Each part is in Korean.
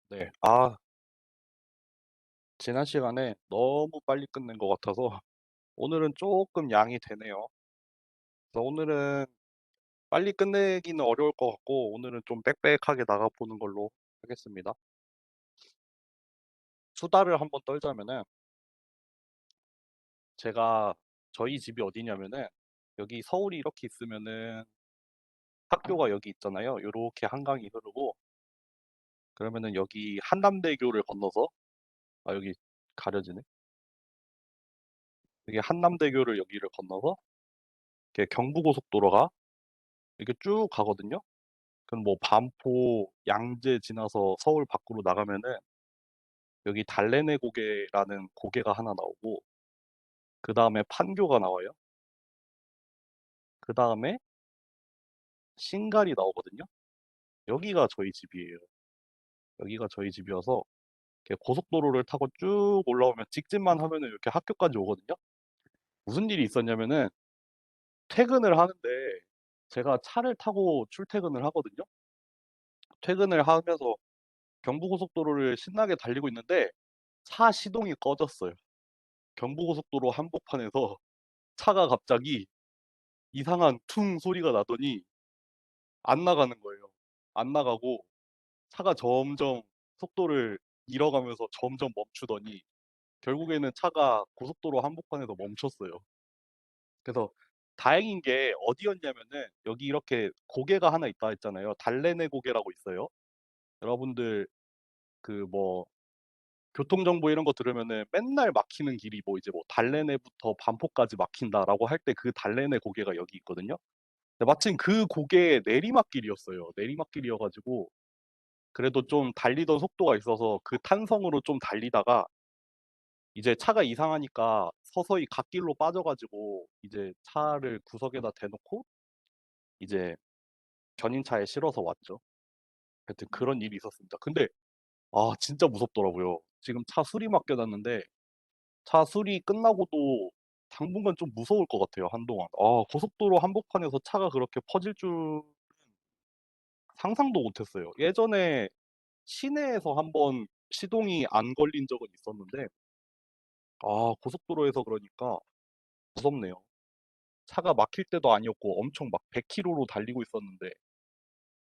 네. 지난 시간에 너무 빨리 끝낸 것 같아서 오늘은 조금 양이 되네요. 그래서 오늘은 빨리 끝내기는 어려울 것 같고 오늘은 좀 빽빽하게 나가보는 걸로 하겠습니다. 수다를 한번 떨자면은 제가 저희 집이 어디냐면은 여기 서울이 이렇게 있으면은 학교가 여기 있잖아요. 요렇게 한강이 흐르고 그러면은 여기 한남대교를 건너서 여기 가려지네. 여기 한남대교를 여기를 건너서 이렇게 경부고속도로가 이렇게 쭉 가거든요. 그럼 뭐 반포, 양재 지나서 서울 밖으로 나가면은 여기 달래내 고개라는 고개가 하나 나오고 그 다음에 판교가 나와요. 그 다음에 신갈이 나오거든요. 여기가 저희 집이에요. 여기가 저희 집이어서 이렇게 고속도로를 타고 쭉 올라오면 직진만 하면은 이렇게 학교까지 오거든요. 무슨 일이 있었냐면은 퇴근을 하는데 제가 차를 타고 출퇴근을 하거든요. 퇴근을 하면서 경부고속도로를 신나게 달리고 있는데 차 시동이 꺼졌어요. 경부고속도로 한복판에서 차가 갑자기 이상한 퉁 소리가 나더니 안 나가는 거예요. 안 나가고 차가 점점 속도를 잃어가면서 점점 멈추더니 결국에는 차가 고속도로 한복판에서 멈췄어요. 그래서 다행인 게 어디였냐면은 여기 이렇게 고개가 하나 있다 했잖아요. 달래내 고개라고 있어요. 여러분들 그 뭐 교통정보 이런 거 들으면은 맨날 막히는 길이 뭐 이제 뭐 달래내부터 반포까지 막힌다라고 할 때 그 달래내 고개가 여기 있거든요. 근데 마침 그 고개 내리막길이었어요. 내리막길이어가지고 그래도 좀 달리던 속도가 있어서 그 탄성으로 좀 달리다가 이제 차가 이상하니까 서서히 갓길로 빠져가지고 이제 차를 구석에다 대놓고 이제 견인차에 실어서 왔죠. 하여튼 그런 일이 있었습니다. 근데 진짜 무섭더라고요. 지금 차 수리 맡겨놨는데 차 수리 끝나고도 당분간 좀 무서울 것 같아요. 한동안. 고속도로 한복판에서 차가 그렇게 퍼질 줄 상상도 못했어요. 예전에 시내에서 한번 시동이 안 걸린 적은 있었는데, 고속도로에서 그러니까 무섭네요. 차가 막힐 때도 아니었고 엄청 막 100km로 달리고 있었는데,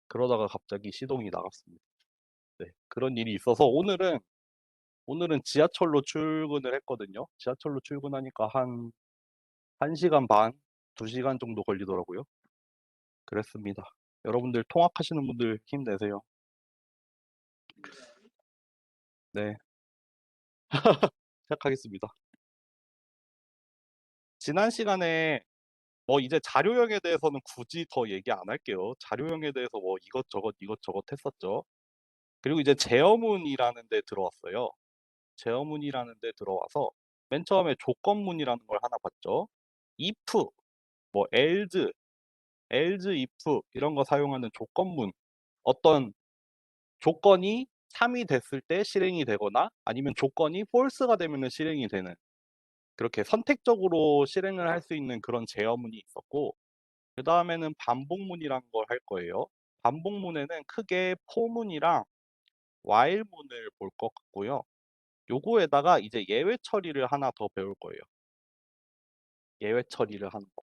그러다가 갑자기 시동이 나갔습니다. 네, 그런 일이 있어서 오늘은 지하철로 출근을 했거든요. 지하철로 출근하니까 한 1시간 반, 2시간 정도 걸리더라고요. 그랬습니다. 여러분들 통학하시는 분들 힘내세요. 네, 시작하겠습니다. 지난 시간에 이제 자료형에 대해서는 굳이 더 얘기 안 할게요. 자료형에 대해서 뭐 이것저것 했었죠. 그리고 이제 제어문이라는 데 들어왔어요. 제어문이라는 데 들어와서 맨 처음에 조건문이라는 걸 하나 봤죠. if, 뭐 else if 이런 거 사용하는 조건문. 어떤 조건이 3이 됐을 때 실행이 되거나 아니면 조건이 false가 되면 실행이 되는 그렇게 선택적으로 실행을 할 수 있는 그런 제어문이 있었고 그 다음에는 반복문이란 걸 할 거예요. 반복문에는 크게 포문이랑 while문을 볼 것 같고요. 요거에다가 이제 예외 처리를 하나 더 배울 거예요. 예외 처리를 하는 거.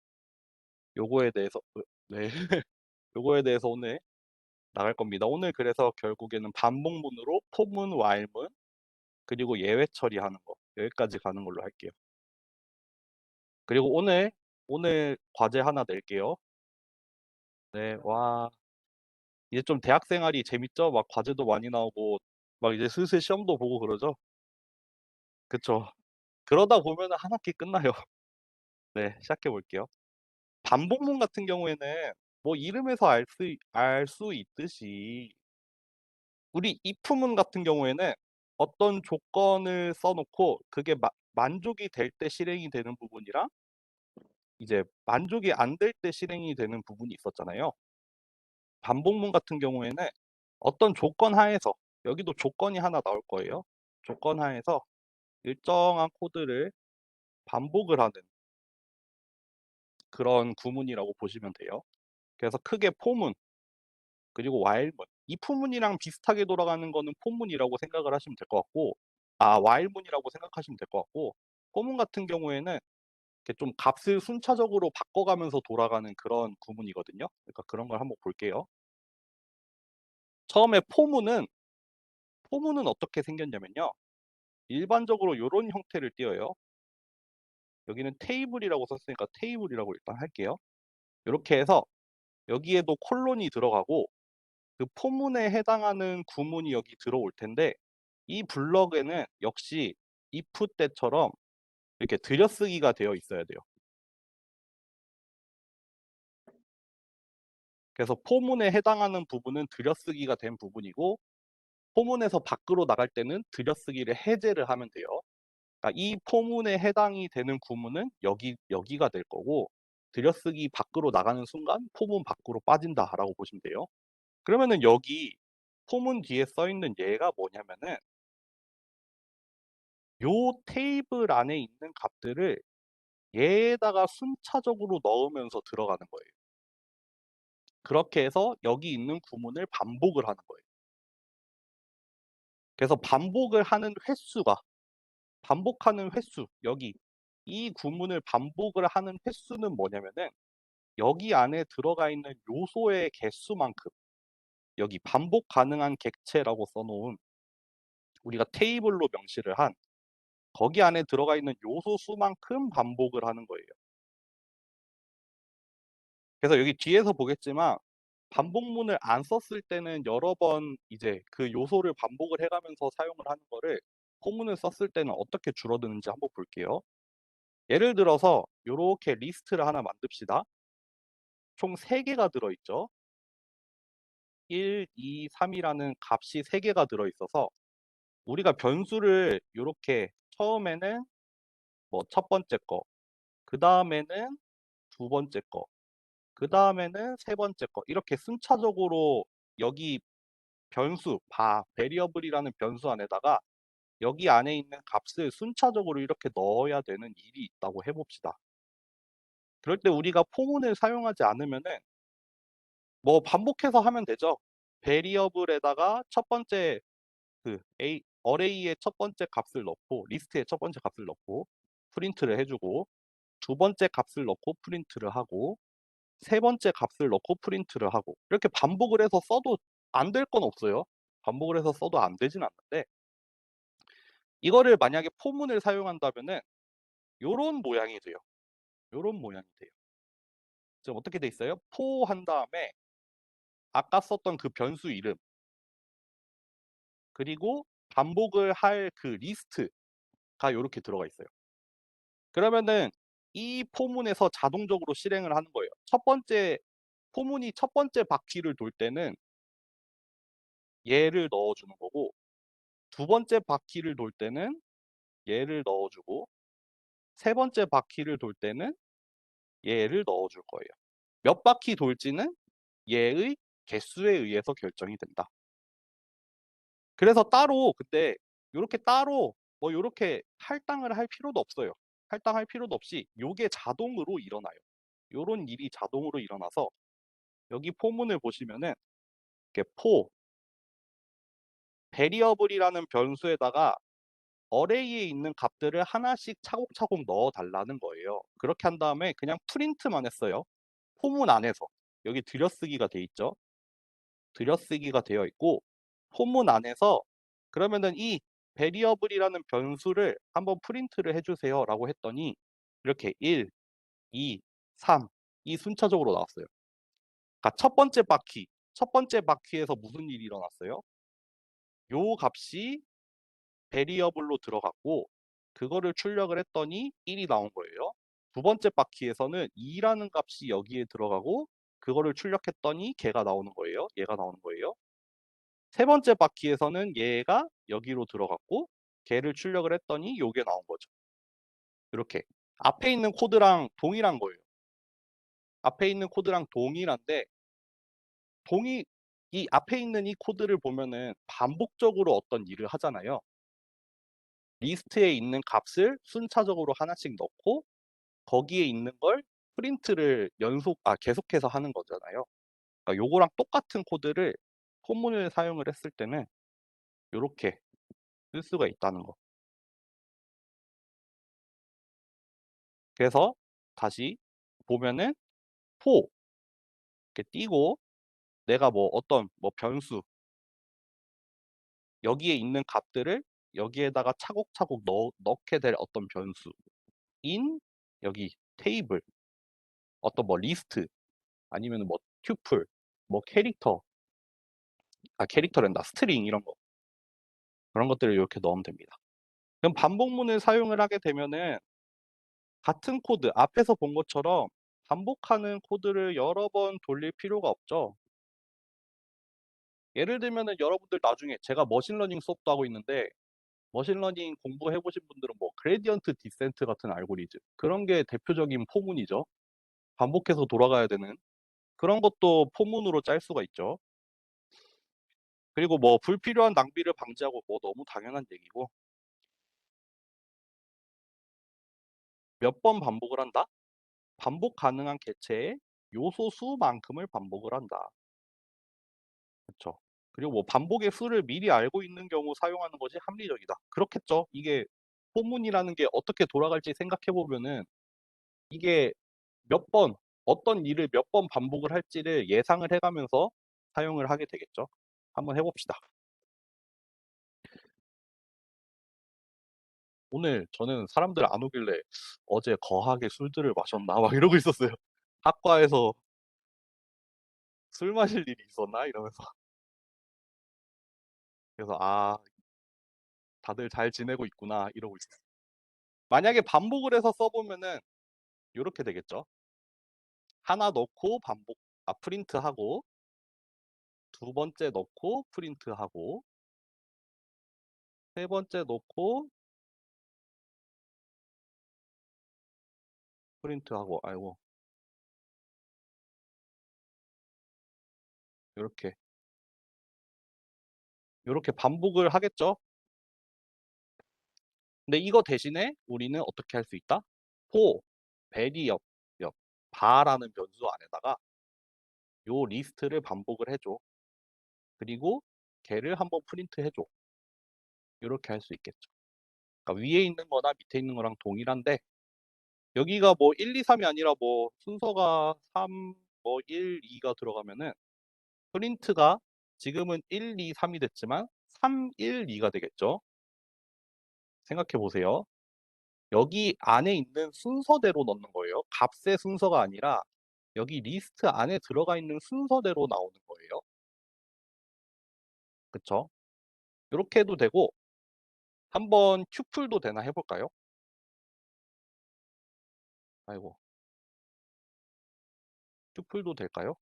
요거에 대해서 네. 요거에 대해서 오늘 나갈 겁니다. 오늘 그래서 결국에는 반복문으로 포문, while문 그리고 예외 처리하는 거 여기까지 가는 걸로 할게요. 그리고 오늘 과제 하나 낼게요. 네, 와 이제 좀 대학 생활이 재밌죠? 막 과제도 많이 나오고 막 이제 슬슬 시험도 보고 그러죠? 그쵸. 그러다 보면은 한 학기 끝나요. 네, 시작해 볼게요. 반복문 같은 경우에는 뭐 이름에서 알 수 있듯이 우리 if문 같은 경우에는 어떤 조건을 써 놓고 그게 만족이 될 때 실행이 되는 부분이랑 이제 만족이 안 될 때 실행이 되는 부분이 있었잖아요. 반복문 같은 경우에는 어떤 조건 하에서 여기도 조건이 하나 나올 거예요. 조건 하에서 일정한 코드를 반복을 하는 그런 구문이라고 보시면 돼요. 그래서 크게 포문 그리고 while문 if문이랑 비슷하게 돌아가는 거는 for문이라고 생각을 하시면 될 것 같고, while문이라고 생각하시면 될 것 같고, for문 같은 경우에는 이렇게 좀 값을 순차적으로 바꿔가면서 돌아가는 그런 구문이거든요. 그러니까 그런 걸 한번 볼게요. 처음에 for문은 어떻게 생겼냐면요. 일반적으로 요런 형태를 띄어요. 여기는 테이블이라고 썼으니까 테이블이라고 일단 할게요. 요렇게 해서 여기에도 콜론이 들어가고 그 포문에 해당하는 구문이 여기 들어올 텐데, 이 블럭에는 역시 if 때처럼 이렇게 들여쓰기가 되어 있어야 돼요. 그래서 포문에 해당하는 부분은 들여쓰기가 된 부분이고, 포문에서 밖으로 나갈 때는 들여쓰기를 해제를 하면 돼요. 그러니까 이 포문에 해당이 되는 구문은 여기가 될 거고, 들여쓰기 밖으로 나가는 순간 포문 밖으로 빠진다라고 보시면 돼요. 그러면은 여기 포문 뒤에 써 있는 얘가 뭐냐면은 요 테이블 안에 있는 값들을 얘에다가 순차적으로 넣으면서 들어가는 거예요. 그렇게 해서 여기 있는 구문을 반복을 하는 거예요. 그래서 반복하는 횟수, 여기 이 구문을 반복을 하는 횟수는 뭐냐면은 여기 안에 들어가 있는 요소의 개수만큼, 여기 반복 가능한 객체라고 써 놓은, 우리가 테이블로 명시를 한 거기 안에 들어가 있는 요소 수만큼 반복을 하는 거예요. 그래서 여기 뒤에서 보겠지만 반복문을 안 썼을 때는 여러 번 이제 그 요소를 반복을 해 가면서 사용을 하는 거를 포문을 썼을 때는 어떻게 줄어드는지 한번 볼게요. 예를 들어서 요렇게 리스트를 하나 만듭시다. 총 3 개가 들어 있죠. 1, 2, 3 이라는 값이 3 개가 들어 있어서 우리가 변수를 요렇게 처음에는 뭐 첫 번째 거, 그다음에는 두 번째 거, 그다음에는 세 번째 거, 이렇게 순차적으로 여기 변수 variable이라는 변수 안에다가 여기 안에 있는 값을 순차적으로 이렇게 넣어야 되는 일이 있다고 해 봅시다. 그럴 때 우리가 포문을 사용하지 않으면은 뭐 반복해서 하면 되죠. variable에다가 첫 번째 array의 첫 번째 값을 넣고, 리스트의 첫 번째 값을 넣고 프린트를 해 주고, 두 번째 값을 넣고 프린트를 하고, 세 번째 값을 넣고 프린트를 하고, 이렇게 반복을 해서 써도 안 될 건 없어요. 반복을 해서 써도 안 되진 않는데, 이거를 만약에 포문을 사용한다면은 요런 모양이 돼요. 요런 모양이 돼요. 지금 어떻게 돼 있어요? 포 한 다음에 아까 썼던 그 변수 이름, 그리고 반복을 할 그 리스트가 요렇게 들어가 있어요. 그러면은 이 포문에서 자동적으로 실행을 하는 거예요. 포문이 첫 번째 바퀴를 돌 때는 얘를 넣어 주는 거고, 두 번째 바퀴를 돌 때는 얘를 넣어 주고, 세 번째 바퀴를 돌 때는 얘를 넣어 줄 거예요. 몇 바퀴 돌지는 얘의 개수에 의해서 결정이 된다. 그래서 근데 요렇게 따로 뭐 요렇게 할당을 할 필요도 없어요. 할당할 필요도 없이 요게 자동으로 일어나요. 요런 일이 자동으로 일어나서 여기 포문을 보시면은 이렇게 variable이라는 변수에다가 array에 있는 값들을 하나씩 차곡차곡 넣어 달라는 거예요. 그렇게 한 다음에 그냥 프린트만 했어요. 포문 안에서. 여기 들여쓰기가 돼 있죠. 들여쓰기가 되어 있고, 포문 안에서 그러면은 이 variable이라는 변수를 한번 프린트를 해 주세요라고 했더니 이렇게 1, 2, 3 이 순차적으로 나왔어요. 그러니까 첫 번째 바퀴에서 무슨 일이 일어났어요? 요 값이 variable로 들어갔고, 그거를 출력을 했더니 1이 나온 거예요. 두 번째 바퀴에서는 2라는 값이 여기에 들어가고, 그거를 출력했더니 걔가 나오는 거예요. 얘가 나오는 거예요. 세 번째 바퀴에서는 얘가 여기로 들어갔고, 걔를 출력을 했더니 요게 나온 거죠. 이렇게 앞에 있는 코드랑 동일한 거예요. 앞에 있는 코드랑 동일한데, 동이 이 앞에 있는 이 코드를 보면은 반복적으로 어떤 일을 하잖아요. 리스트에 있는 값을 순차적으로 하나씩 넣고 거기에 있는 걸 프린트를 계속해서 하는 거잖아요. 그러니까 요거랑 똑같은 코드를 포문을 사용을 했을 때는 요렇게 쓸 수가 있다는 거. 그래서 다시 보면은 포 이렇게 띄고 내가 뭐 어떤 뭐 변수 여기에 있는 값들을 여기에다가 차곡차곡 넣게 될 어떤 변수 in 여기 테이블 어떤 뭐 리스트 아니면은 뭐 튜플 뭐 캐릭터랜다 스트링 이런 거 그런 것들을 이렇게 넣으면 됩니다. 그럼 반복문을 사용을 하게 되면은 같은 코드 앞에서 본 것처럼 반복하는 코드를 여러 번 돌릴 필요가 없죠. 예를 들면은 여러분들 나중에 제가 머신러닝 수업도 하고 있는데 머신러닝 공부해 보신 분들은 뭐 그레디언트 디센트 같은 알고리즘 그런 게 대표적인 포문이죠. 반복해서 돌아가야 되는 그런 것도 포문으로 짤 수가 있죠. 그리고 뭐 불필요한 낭비를 방지하고 뭐 너무 당연한 얘기고 몇 번 반복을 한다? 반복 가능한 개체의 요소 수만큼을 반복을 한다. 그쵸. 그리고 뭐 반복의 수를 미리 알고 있는 경우 사용하는 것이 합리적이다. 그렇겠죠. 이게 포문이라는 게 어떻게 돌아갈지 생각해 보면은 이게 몇 번, 어떤 일을 몇 번 반복을 할지를 예상을 해 가면서 사용을 하게 되겠죠. 한번 해 봅시다. 오늘 저는 사람들 안 오길래 '어제 거하게 술들을 마셨나?' 막 이러고 있었어요. 학과에서 '술 마실 일이 있었나?' 이러면서. 그래서 '아 다들 잘 지내고 있구나.' 이러고 있었어요. 만약에 반복을 해서 써 보면은 요렇게 되겠죠. 하나 넣고 프린트하고 두 번째 넣고 프린트하고 세 번째 넣고 프린트하고 아이고 요렇게, 요렇게 반복을 하겠죠. 근데 이거 대신에 우리는 어떻게 할 수 있다? for very 옆 bar라는 변수 안에다가 요 리스트를 반복을 해 줘. 그리고 걔를 한번 프린트해 줘. 요렇게 할 수 있겠죠. 그러니까 위에 있는 거나 밑에 있는 거랑 동일한데 여기가 뭐 1, 2, 3이 아니라 뭐 순서가 3, 뭐 1, 2가 들어가면은 프린트가 지금은 1, 2, 3이 됐지만 3, 1, 2가 되겠죠. 생각해 보세요. 여기 안에 있는 순서대로 넣는 거예요. 값의 순서가 아니라 여기 리스트 안에 들어가 있는 순서대로 나오는 거예요. 그쵸? 요렇게 해도 되고 한번 튜플도 되나 해 볼까요? 아이고. 튜플도 될까요?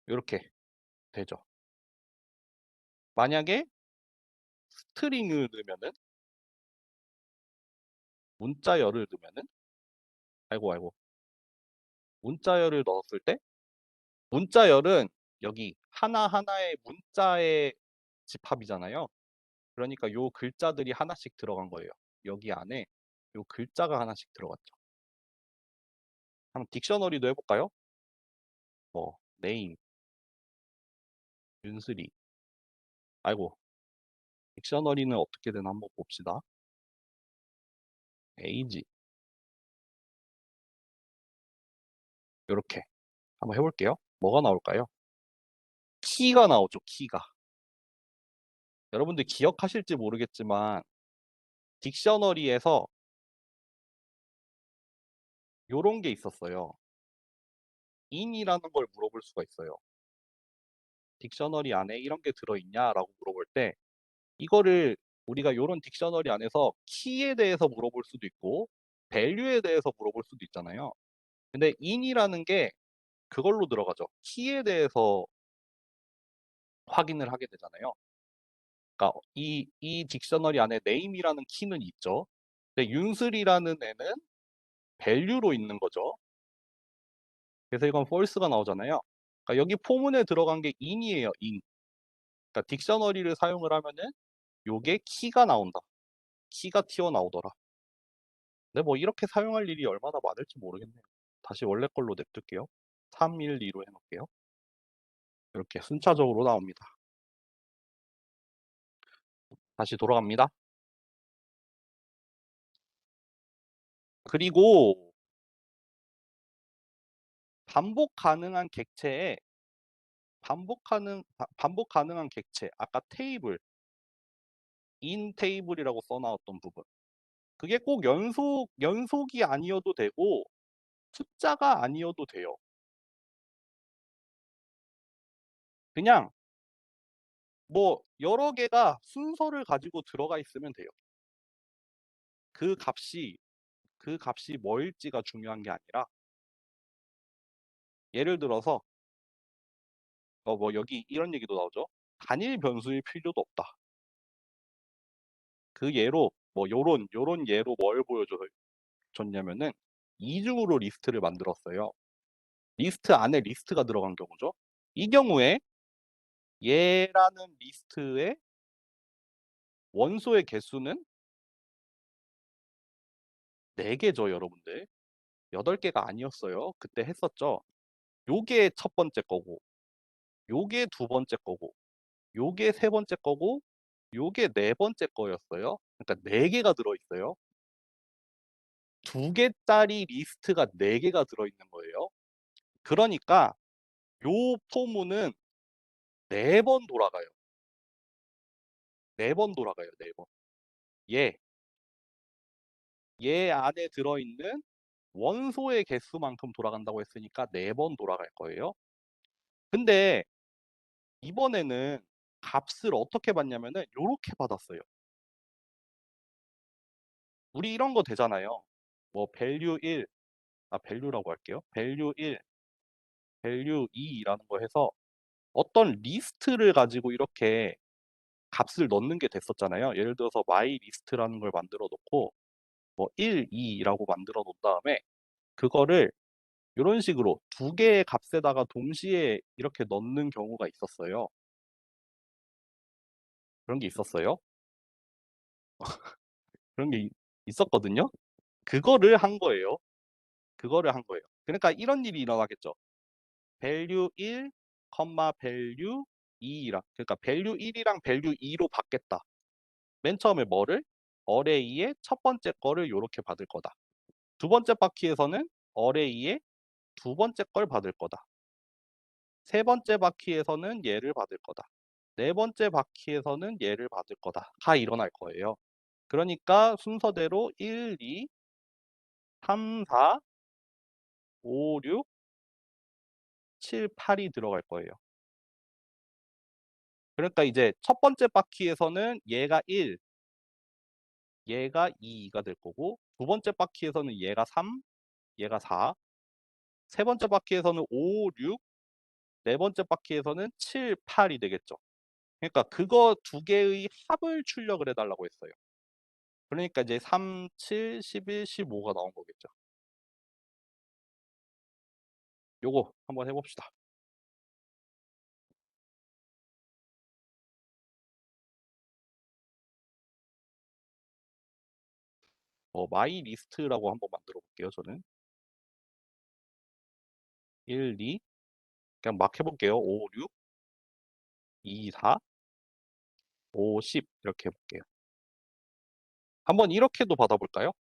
요렇게 되죠. 만약에 스트링을 넣으면은 문자열을 넣으면은 아이고. 문자열을 넣었을 때 문자열은 여기 하나하나의 문자의 집합이잖아요. 그러니까 요 글자들이 하나씩 들어간 거예요. 여기 안에 요 글자가 하나씩 들어갔죠. 한번 딕셔너리도 해 볼까요? 뭐 네임, 윤슬이. 아이고. 딕셔너리는 어떻게 되나 한번 봅시다. 에이지. 요렇게 한번 해 볼게요. 뭐가 나올까요? 키가 나오죠, 키가. 여러분들 기억하실지 모르겠지만 딕셔너리에서 요런 게 있었어요. in이라는 걸 물어볼 수가 있어요. 딕셔너리 안에 이런 게 들어있냐라고 물어볼 때 이거를 우리가 요런 딕셔너리 안에서 키에 대해서 물어볼 수도 있고 value에 대해서 물어볼 수도 있잖아요. 근데 in이라는 게 그걸로 들어가죠. 키에 대해서 확인을 하게 되잖아요. 그러니까 이 딕셔너리 안에 name이라는 키는 있죠. 근데 윤슬이라는 애는 value로 있는 거죠. 그래서 이건 false가 나오잖아요. 그러니까 여기 포문에 들어간 게 in이에요, in. 그러니까 딕셔너리를 사용을 하면은 요게 키가 나온다. 키가 튀어나오더라. 근데 뭐 이렇게 사용할 일이 얼마나 많을지 모르겠네요. 다시 원래 걸로 냅둘게요. 312로 해놓을게요. 이렇게 순차적으로 나옵니다. 다시 돌아갑니다. 그리고 반복 가능한 객체에 반복 가능한 객체 아까 테이블 in 테이블이라고 써 나왔던 부분. 그게 꼭 연속이 아니어도 되고 숫자가 아니어도 돼요. 그냥 뭐 여러 개가 순서를 가지고 들어가 있으면 돼요. 그 값이 그 값이 뭐일지가 중요한 게 아니라 예를 들어서 뭐 여기 이런 얘기도 나오죠. 단일 변수일 필요도 없다. 그 예로 뭐 요런 예로 뭘 보여줬냐면은 이중으로 리스트를 만들었어요. 리스트 안에 리스트가 들어간 경우죠. 이 경우에 얘라는 리스트의 원소의 개수는 4개죠, 여러분들. 8개가 아니었어요. 그때 했었죠. 요게 첫 번째 거고, 요게 두 번째 거고, 요게 세 번째 거고, 요게 네 번째 거였어요. 그러니까 4개가 들어있어요. 2개짜리 리스트가 4개가 들어있는 거예요. 그러니까 요 포문은 4번 돌아가요. 4번 돌아가요, 4번. 얘, 얘 안에 들어있는 원소의 개수만큼 돌아간다고 했으니까 4번 돌아갈 거예요. 근데 이번에는 값을 어떻게 받냐면은 요렇게 받았어요. 우리 이런 거 되잖아요. 뭐 value 1, value라고 할게요. value 1, value 2라는 거 해서 어떤 리스트를 가지고 이렇게 값을 넣는 게 됐었잖아요. 예를 들어서 my list라는 걸 만들어 놓고 뭐 1, 2라고 만들어 놓은 다음에 그거를 이런 식으로 2개의 값에다가 동시에 이렇게 넣는 경우가 있었어요. 그런 게 있었어요. 그런 게 있었거든요. 그거를 한 거예요. 그거를 한 거예요. 그러니까 이런 일이 일어나겠죠. value 1, value 2랑 그러니까 value 1이랑 value 2로 받겠다. 맨 처음에 뭐를? array의 첫 번째 거를 이렇게 받을 거다. 두 번째 바퀴에서는 array의 두 번째 걸 받을 거다. 세 번째 바퀴에서는 얘를 받을 거다. 네 번째 바퀴에서는 얘를 받을 거다. 다 일어날 거예요. 그러니까 순서대로 1, 2, 3, 4, 5, 6, 7, 8이 들어갈 거예요. 그러니까 이제 첫 번째 바퀴에서는 얘가 1, 얘가 2가 될 거고 두 번째 바퀴에서는 얘가 3, 얘가 4, 세 번째 바퀴에서는 5, 6, 네 번째 바퀴에서는 7, 8이 되겠죠. 그러니까 그거 두 개의 합을 출력을 해달라고 했어요. 그러니까 이제 3, 7, 11, 15가 나온 거겠죠. 요거 한번 해봅시다. my list라고 한번 만들어 볼게요. 저는 1, 2 그냥 막 해볼게요. 5, 6, 2, 4, 5, 10 이렇게 해볼게요. 한번 이렇게도 받아볼까요?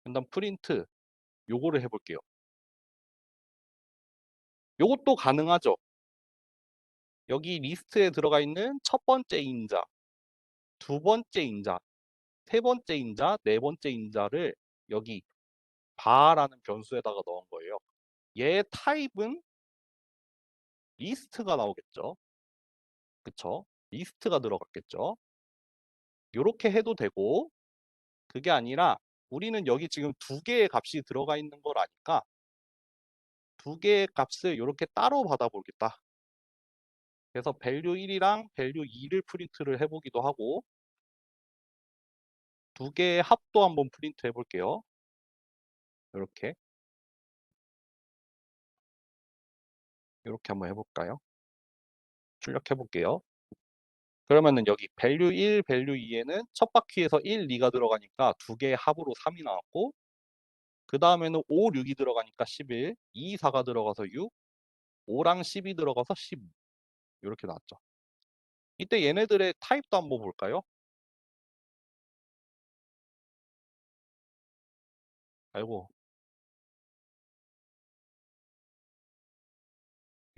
일단 프린트 요거를 해볼게요. 요것도 가능하죠. 여기 리스트에 들어가 있는 첫 번째 인자, 두 번째 인자, 세 번째 인자, 네 번째 인자를 여기 바라는 변수에다가 넣은 거예요. 얘 타입은 리스트가 나오겠죠. 그쵸? 리스트가 들어갔겠죠. 요렇게 해도 되고 그게 아니라 우리는 여기 지금 2개의 값이 들어가 있는 걸 아니까 2개의 값을 이렇게 따로 받아보겠다. 그래서 value 1이랑 value 2를 프린트를 해보기도 하고 2개의 합도 한번 프린트 해볼게요. 이렇게 한번 해볼까요? 출력해볼게요. 그러면은 여기 value 1, value 2에는 첫 바퀴에서 1, 2가 들어가니까 2개의 합으로 3이 나왔고 그 다음에는 5, 6이 들어가니까 11, 2, 4가 들어가서 6, 5랑 10이 들어가서 15 이렇게 나왔죠. 이때 얘네들의 타입도 한번 볼까요? 아이고,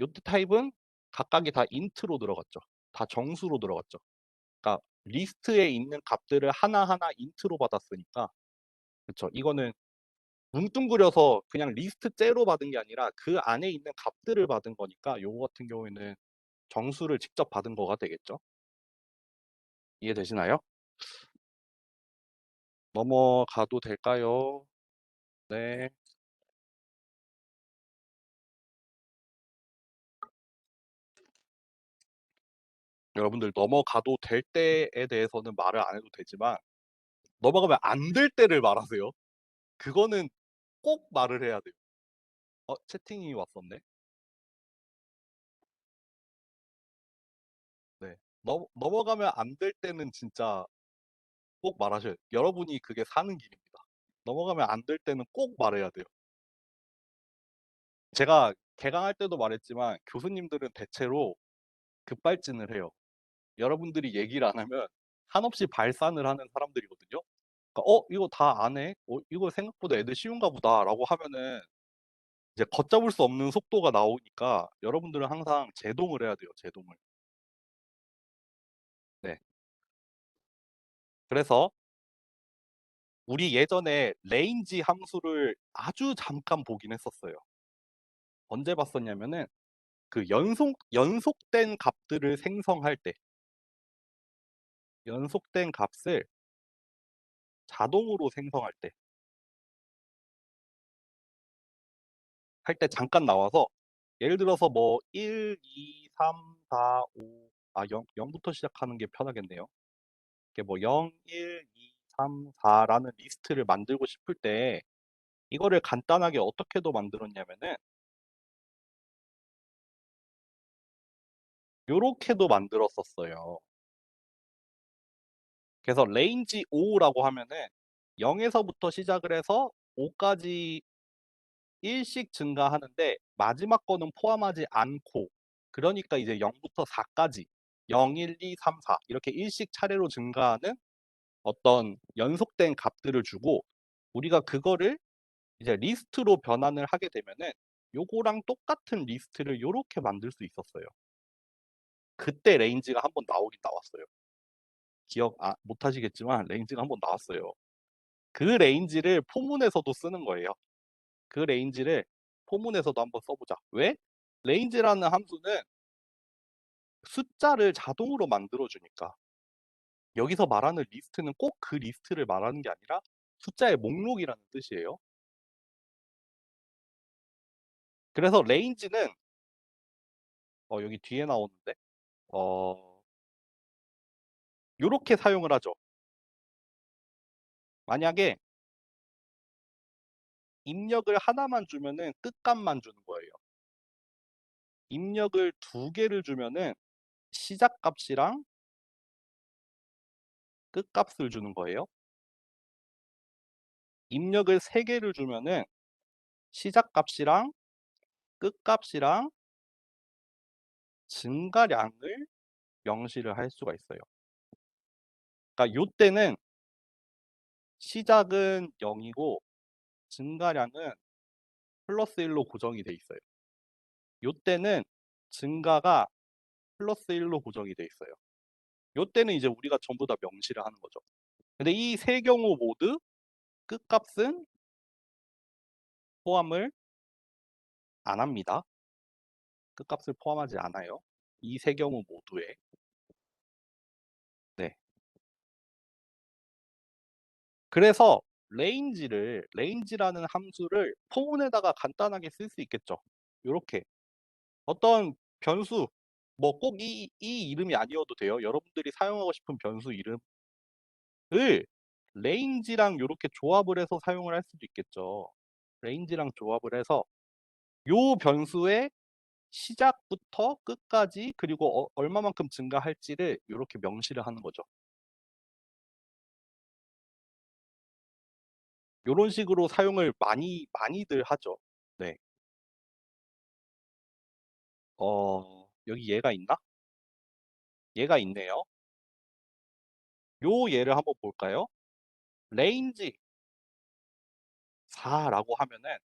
요때 타입은 각각이 다 인트로 들어갔죠. 다 정수로 들어갔죠. 그러니까 리스트에 있는 값들을 하나하나 인트로 받았으니까 그쵸. 이거는 뭉뚱그려서 그냥 리스트째로 받은 게 아니라 그 안에 있는 값들을 받은 거니까 요거 같은 경우에는 정수를 직접 받은 거가 되겠죠. 이해되시나요? 넘어가도 될까요? 네. 여러분들 넘어가도 될 때에 대해서는 말을 안 해도 되지만 넘어가면 안 될 때를 말하세요. 그거는 꼭 말을 해야 돼요. 채팅이 왔었네. 네. 넘어가면 안 될 때는 진짜 꼭 말하셔야 돼요. 여러분이 그게 사는 길입니다. 넘어가면 안 될 때는 꼭 말해야 돼요. 제가 개강할 때도 말했지만 교수님들은 대체로 급발진을 해요. 여러분들이 얘기를 안 하면 한없이 발산을 하는 사람들이거든요. 그러니까 이거 다 안 해? 이거 생각보다 애들 쉬운가 보다라고 하면은 이제 걷잡을 수 없는 속도가 나오니까 여러분들은 항상 제동을 해야 돼요. 제동을. 네. 그래서 우리 예전에 레인지 함수를 아주 잠깐 보긴 했었어요. 언제 봤었냐면은 그 연속된 값들을 생성할 때 연속된 값을 자동으로 생성할 때 할 때 잠깐 나와서 예를 들어서 뭐 1, 2, 3, 4, 5 0부터 시작하는 게 편하겠네요. 이게 뭐 0, 1, 2, 3, 4라는 리스트를 만들고 싶을 때 이거를 간단하게 어떻게도 만들었냐면은 요렇게도 만들었었어요. 그래서 range 5라고 하면은 0에서부터 시작을 해서 5까지 1씩 증가하는데 마지막 거는 포함하지 않고 그러니까 이제 0부터 4까지 0, 1, 2, 3, 4 이렇게 1씩 차례로 증가하는 어떤 연속된 값들을 주고 우리가 그거를 이제 리스트로 변환을 하게 되면은 요거랑 똑같은 리스트를 요렇게 만들 수 있었어요. 그때 레인지가 한번 나오긴 나왔어요. 기억 못 하시겠지만 레인지가 한번 나왔어요. 그 레인지를 포문에서도 쓰는 거예요. 그 레인지를 포문에서도 한번 써보자. 왜? 레인지라는 함수는 숫자를 자동으로 만들어주니까 여기서 말하는 리스트는 꼭 그 리스트를 말하는 게 아니라 숫자의 목록이라는 뜻이에요. 그래서 레인지는 여기 뒤에 나오는데 요렇게 사용을 하죠. 만약에 입력을 하나만 주면은 끝값만 주는 거예요. 입력을 두 개를 주면은 시작값이랑 끝값을 주는 거예요. 입력을 세 개를 주면은 시작값이랑 끝값이랑 증가량을 명시를 할 수가 있어요. 그러니까 요때는 시작은 0이고 증가량은 플러스 1로 고정이 돼 있어요. 요때는 증가가 플러스 1로 고정이 돼 있어요. 요때는 이제 우리가 전부 다 명시를 하는 거죠. 근데 이 세 경우 모두 끝값은 포함을 안 합니다. 끝값을 포함하지 않아요. 이 세 경우 모두에. 네. 그래서 레인지라는 함수를 포문에다가 간단하게 쓸 수 있겠죠. 요렇게 어떤 변수 뭐 꼭 이 이름이 아니어도 돼요. 여러분들이 사용하고 싶은 변수 이름을 레인지랑 요렇게 조합을 해서 사용을 할 수도 있겠죠. 레인지랑 조합을 해서 요 변수의 시작부터 끝까지 그리고 얼마만큼 증가할지를 요렇게 명시를 하는 거죠. 요런 식으로 사용을 많이들 하죠. 네. 여기 얘가 있나? 얘가 있네요. 요 얘를 한번 볼까요? range 4 라고 하면은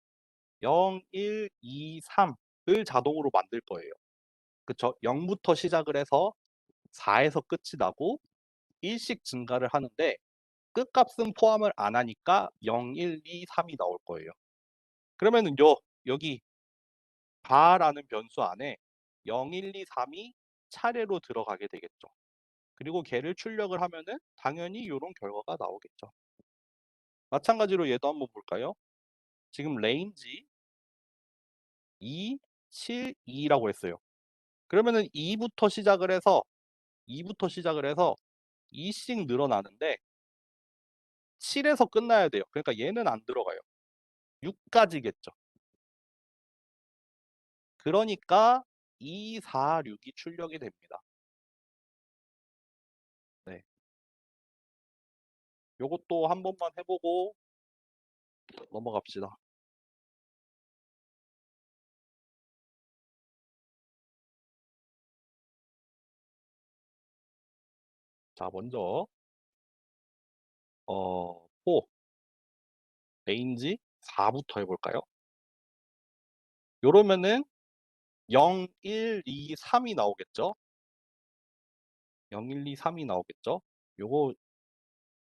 0, 1, 2, 3을 자동으로 만들 거예요. 그쵸? 0 부터 시작을 해서 4 에서 끝이 나고 1 씩 증가를 하는데 끝값은 포함을 안 하니까 0, 1, 2, 3이 나올 거예요. 그러면은 여기 바라는 변수 안에 0, 1, 2, 3이 차례로 들어가게 되겠죠. 그리고 걔를 출력을 하면은 당연히 요런 결과가 나오겠죠. 마찬가지로 얘도 한번 볼까요? 지금 range 2, 7, 2라고 했어요. 그러면은 2부터 시작을 해서 2씩 늘어나는데 7 에서 끝나야 돼요. 그러니까 얘는 안 들어가요. 6 까지겠죠. 그러니까 2, 4, 6이 출력이 됩니다. 네. 요것도 한 번만 해 보고 넘어갑시다. 자 먼저 4 range 4 부터 해 볼까요? 요러면은 0, 1, 2, 3이 나오겠죠? 0, 1, 2, 3이 나오겠죠? 요거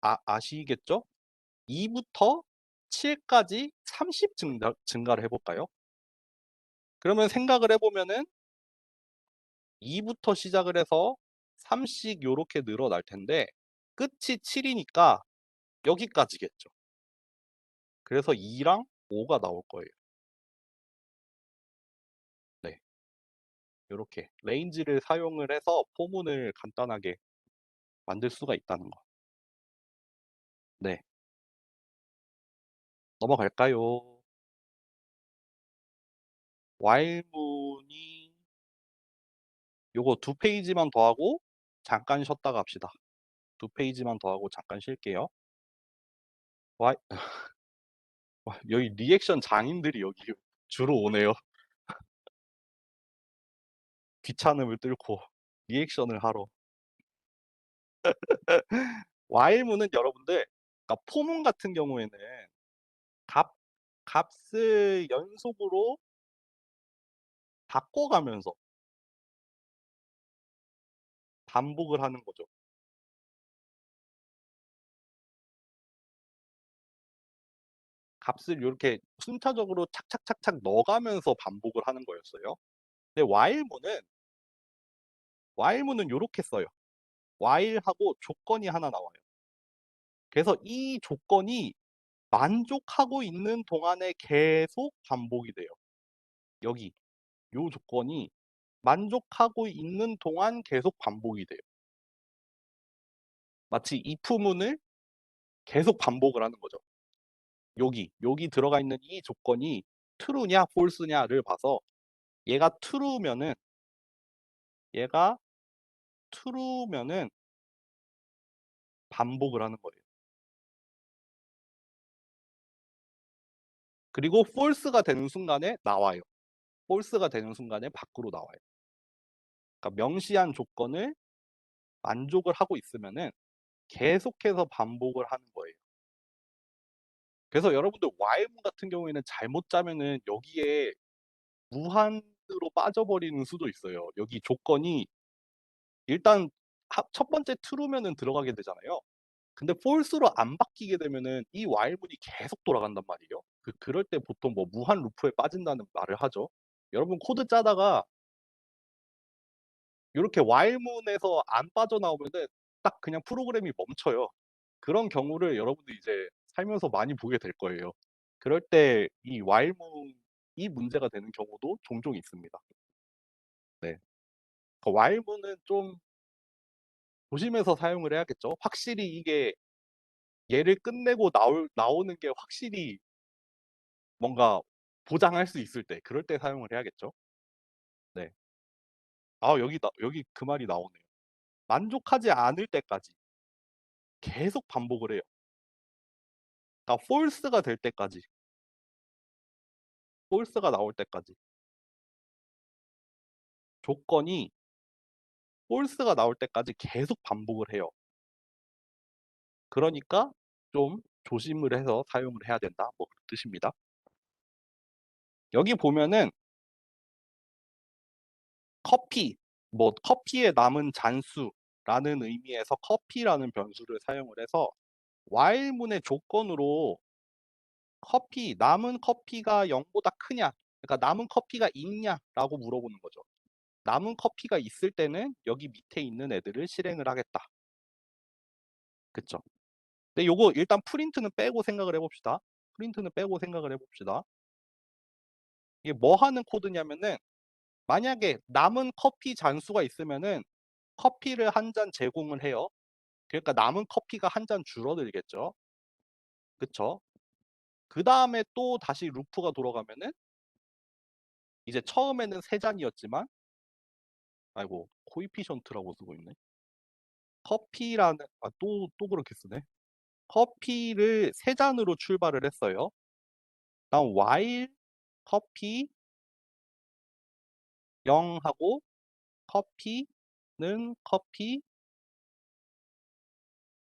아시겠죠? 2 부터 7 까지 30 증가를 해 볼까요? 그러면 생각을 해 보면은 2 부터 시작을 해서 3씩 요렇게 늘어날 텐데 끝이 7 이니까 여기까지겠죠. 그래서 2랑 5가 나올 거예요. 네. 요렇게 레인지를 사용을 해서 포문을 간단하게 만들 수가 있다는 거. 네. 넘어갈까요? while문이 요거 2 페이지만 더 하고 잠깐 쉬었다가 합시다. 2 페이지만 더 하고 잠깐 쉴게요. 와이 와 여기 리액션 장인들이 여기 주로 오네요. 귀찮음을 뚫고 리액션을 하러. while문은 여러분들 그러니까 포문 같은 경우에는 값 값을 연속으로 바꿔가면서 반복을 하는 거죠. 값을 요렇게 순차적으로 착착착착 넣어 가면서 반복을 하는 거였어요. 근데 while문은 요렇게 써요. while하고 조건이 하나 나와요. 그래서 이 조건이 만족하고 있는 동안에 계속 반복이 돼요. 여기 요 조건이 만족하고 있는 동안 계속 반복이 돼요. 마치 if문을 계속 반복을 하는 거죠. 여기 들어가 있는 이 조건이 true냐 false냐를 봐서 얘가 true면은 얘가 true면은 반복을 하는 거예요. 그리고 false가 되는 순간에 나와요. false가 되는 순간에 밖으로 나와요. 그러니까 명시한 조건을 만족을 하고 있으면은 계속해서 반복을 하는 거예요. 그래서 여러분들 while문 같은 경우에는 잘못 짜면은 여기에 무한으로 빠져버리는 수도 있어요. 여기 조건이 일단 첫 번째 true면은 들어가게 되잖아요. 근데 false로 안 바뀌게 되면은 이 while문이 계속 돌아간단 말이에요. 그럴 때 보통 뭐 무한 루프에 빠진다는 말을 하죠. 여러분 코드 짜다가 요렇게 while문에서 안 빠져나오면은 딱 그냥 프로그램이 멈춰요. 그런 경우를 여러분들이 이제 살면서 많이 보게 될 거예요. 그럴 때 이 while문이 문제가 되는 경우도 종종 있습니다. 네. while문은 좀 조심해서 사용을 해야겠죠. 확실히 이게 얘를 끝내고 나오는 게 확실히 뭔가 보장할 수 있을 때 그럴 때 사용을 해야겠죠. 네. 여기 그 말이 나오네요. 만족하지 않을 때까지 계속 반복을 해요. 그러니까 false가 될 때까지, false가 나올 때까지. 조건이 false가 나올 때까지 계속 반복을 해요. 그러니까 좀 조심을 해서 사용을 해야 된다. 뭐 그런 뜻입니다. 여기 보면은 커피, 뭐 커피에 남은 잔수라는 의미에서 커피라는 변수를 사용을 해서 while문의 조건으로 남은 커피가 0보다 크냐, 그러니까 남은 커피가 있냐라고 물어보는 거죠. 남은 커피가 있을 때는 여기 밑에 있는 애들을 실행을 하겠다. 그쵸? 근데 요거 일단 프린트는 빼고 생각을 해봅시다. 프린트는 빼고 생각을 해봅시다. 이게 뭐 하는 코드냐면은 만약에 남은 커피 잔수가 있으면은 커피를 한 잔 제공을 해요. 그러니까 남은 커피가 한 잔 줄어들겠죠. 그쵸? 그 다음에 또 다시 루프가 돌아가면은 이제 처음에는 3잔이었지만, 아이고 코이피션트라고 쓰고 있네. 커피라는 또 그렇게 쓰네. 커피를 3잔으로 출발을 했어요. 다음 while 커피 0 하고 커피는 커피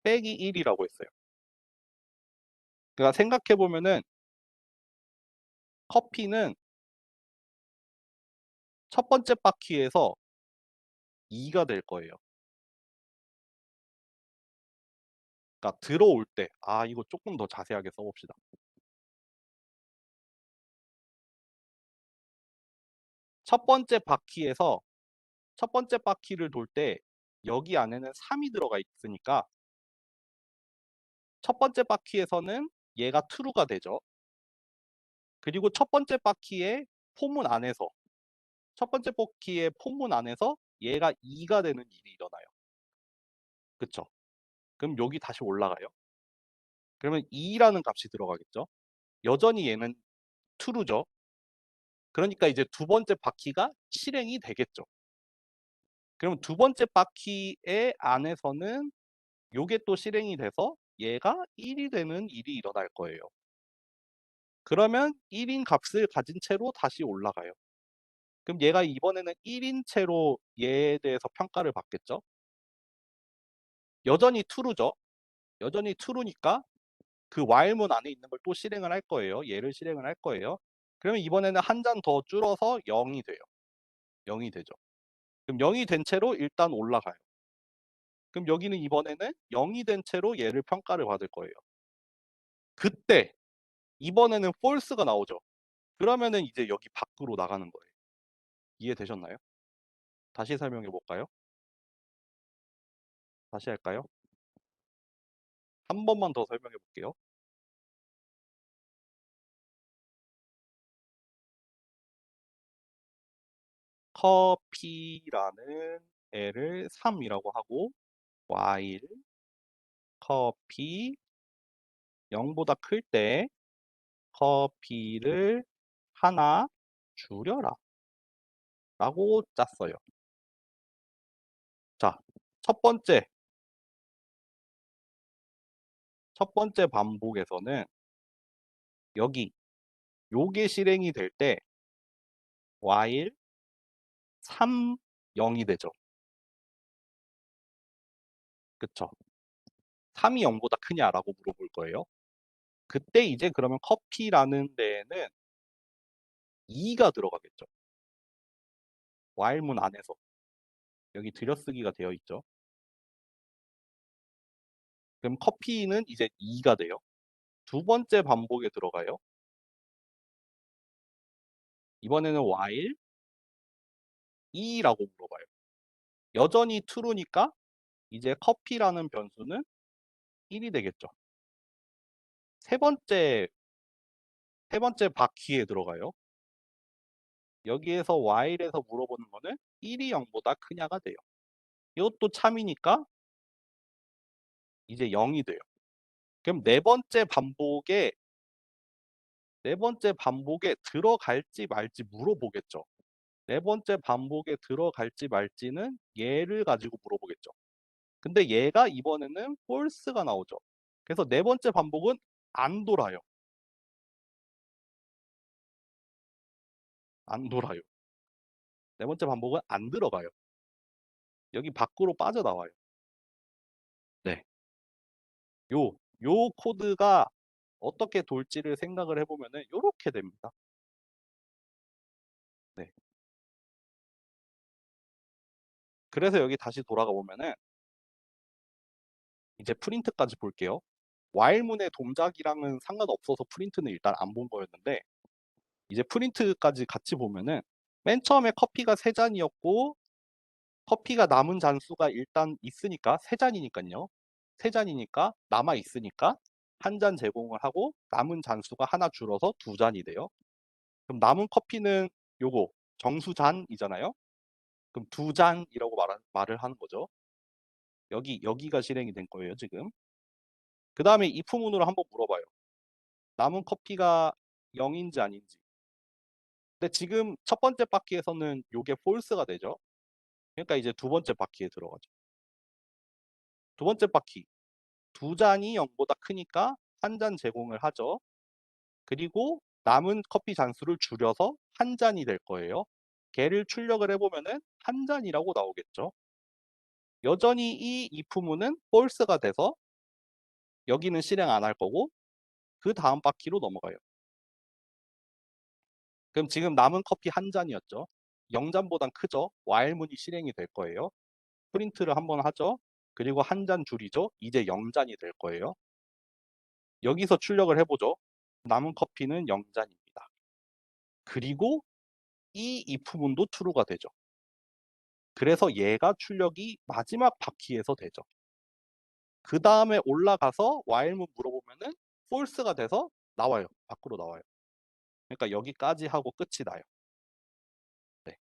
빼기 1이라고 했어요. 그러니까 생각해 보면은 커피는 첫 번째 바퀴에서 2가 될 거예요. 그러니까 들어올 때, 이거 조금 더 자세하게 써봅시다. 첫 번째 바퀴에서 첫 번째 바퀴를 돌 때 여기 안에는 3이 들어가 있으니까 첫 번째 바퀴에서는 얘가 true가 되죠. 그리고 첫 번째 바퀴의 포문 안에서 첫 번째 바퀴의 포문 안에서 얘가 2가 되는 일이 일어나요. 그쵸? 그럼 여기 다시 올라가요. 그러면 2라는 값이 들어가겠죠. 여전히 얘는 true죠. 그러니까 이제 두 번째 바퀴가 실행이 되겠죠. 그럼 두 번째 바퀴의 안에서는 요게 또 실행이 돼서 얘가 1이 되는 일이 일어날 거예요. 그러면 1인 값을 가진 채로 다시 올라가요. 그럼 얘가 이번에는 1인 채로 얘에 대해서 평가를 받겠죠. 여전히 true죠. 여전히 true니까 그 while문 안에 있는 걸 또 실행을 할 거예요. 얘를 실행을 할 거예요. 그러면 이번에는 한 잔 더 줄어서 0이 돼요. 0이 되죠. 그럼 0이 된 채로 일단 올라가요. 그럼 여기는 이번에는 0이 된 채로 얘를 평가를 받을 거예요. 그때 이번에는 false가 나오죠. 그러면은 이제 여기 밖으로 나가는 거예요. 이해되셨나요? 다시 설명해 볼까요? 다시 할까요? 한 번만 더 설명해 볼게요. 커피라는 애를 3이라고 하고 while 커피 0보다 클 때 커피를 하나 줄여라 라고 짰어요. 자, 첫 번째 반복에서는 여기 요게 실행이 될 때 while 3 0이 되죠. 그쵸? 3이 0보다 크냐라고 물어볼 거예요. 그때 이제 그러면 커피라는 데에는 2가 들어가겠죠. while문 안에서 여기 들여쓰기가 되어 있죠. 그럼 커피는 이제 2가 돼요. 두 번째 반복에 들어가요. 이번에는 while 2라고 물어봐요. 여전히 true니까 이제 커피라는 변수는 1이 되겠죠. 세 번째 바퀴에 들어가요. 여기에서 while에서 물어보는 거는 1이 0보다 크냐가 돼요. 이것도 참이니까 이제 0이 돼요. 그럼 네 번째 반복에 들어갈지 말지 물어보겠죠. 네 번째 반복에 들어갈지 말지는 얘를 가지고 물어보겠죠. 근데 얘가 이번에는 false가 나오죠. 그래서 네 번째 반복은 안 돌아요. 안 돌아요. 네 번째 반복은 안 들어가요. 여기 밖으로 빠져나와요. 네. 요 코드가 어떻게 돌지를 생각을 해보면은 요렇게 됩니다. 네. 그래서 여기 다시 돌아가 보면은 이제 프린트까지 볼게요. while문의 동작이랑은 상관없어서 프린트는 일단 안 본 거였는데 이제 프린트까지 같이 보면은 맨 처음에 커피가 3잔이었고 커피가 남은 잔수가 일단 있으니까 3잔이니까요. 3잔이니까 남아 있으니까 한 잔 제공을 하고 남은 잔수가 하나 줄어서 2잔이 돼요. 그럼 남은 커피는 요거 정수잔이잖아요. 그럼 2잔이라고 말을 하는 거죠. 여기가 실행이 된 거예요, 지금. 그 다음에 if 문으로 한번 물어봐요. 남은 커피가 0인지 아닌지. 근데 지금 첫 번째 바퀴에서는 요게 false가 되죠. 그러니까 이제 두 번째 바퀴에 들어가죠. 두 번째 바퀴. 2잔이 0보다 크니까 한 잔 제공을 하죠. 그리고 남은 커피 잔수를 줄여서 한 잔이 될 거예요. 걔를 출력을 해보면은 한 잔이라고 나오겠죠. 여전히 이 if문은 false가 돼서 여기는 실행 안 할 거고 그 다음 바퀴로 넘어가요. 그럼 지금 남은 커피 한 잔이었죠. 0잔보단 크죠. while문이 실행이 될 거예요. 프린트를 한번 하죠. 그리고 한 잔 줄이죠. 이제 0잔이 될 거예요. 여기서 출력을 해보죠. 남은 커피는 0잔입니다. 그리고 이 if문도 true가 되죠. 그래서 얘가 출력이 마지막 바퀴에서 되죠. 그 다음에 올라가서 while문 물어보면은 false가 돼서 나와요. 밖으로 나와요. 그러니까 여기까지 하고 끝이 나요. 네.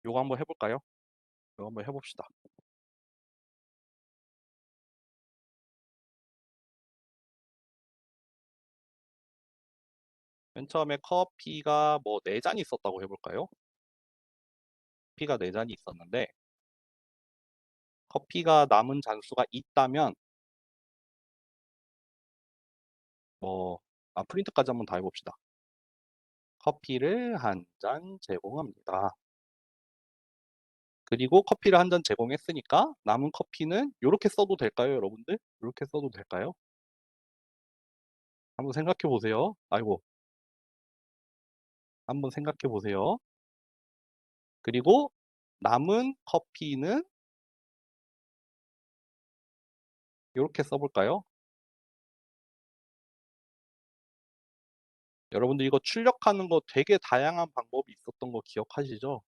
요거 한번 해볼까요? 요거 한번 해봅시다. 맨 처음에 커피가 뭐 4잔이 있었다고 해볼까요? 커피가 4잔이 있었는데 커피가 남은 잔수가 있다면 뭐 프린트까지 한번 다 해봅시다. 커피를 한 잔 제공합니다. 그리고 커피를 한 잔 제공했으니까 남은 커피는 이렇게 써도 될까요, 여러분들? 이렇게 써도 될까요? 한번 생각해 보세요. 아이고, 한번 생각해 보세요. 그리고 남은 커피는 이렇게 써볼까요? 여러분들 이거 출력하는 거 되게 다양한 방법이 있었던 거 기억하시죠?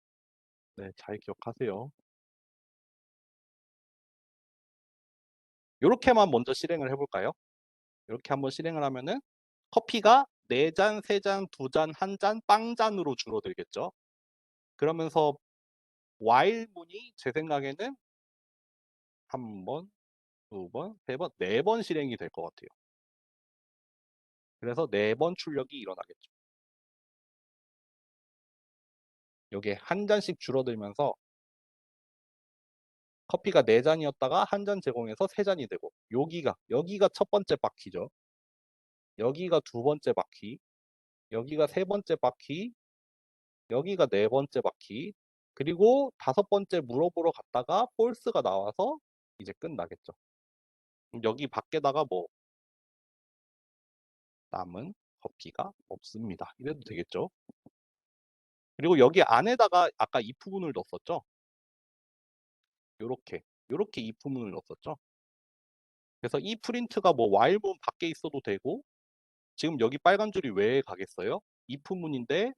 네, 잘 기억하세요. 이렇게만 먼저 실행을 해볼까요? 이렇게 한번 실행을 하면은 커피가 4잔, 3잔, 2잔, 1잔, 빵잔으로 줄어들겠죠. 그러면서 while문이 제 생각에는 한 번, 두 번, 세 번, 4번 실행이 될 것 같아요. 그래서 4번 출력이 일어나겠죠. 이게 한 잔씩 줄어들면서 커피가 4잔이었다가 한 잔 제공해서 3잔이 되고 여기가 첫 번째 바퀴죠. 여기가 두 번째 바퀴, 여기가 세 번째 바퀴, 여기가 네 번째 바퀴, 그리고 다섯 번째 물어보러 갔다가 폴스가 나와서 이제 끝나겠죠. 그럼 여기 밖에다가 뭐 남은 커피가 없습니다. 이래도 되겠죠. 그리고 여기 안에다가 아까 이 부분을 넣었었죠. 요렇게 이 부분을 넣었었죠. 그래서 이 프린트가 뭐 while문 밖에 있어도 되고 지금 여기 빨간 줄이 왜 가겠어요? if 문인데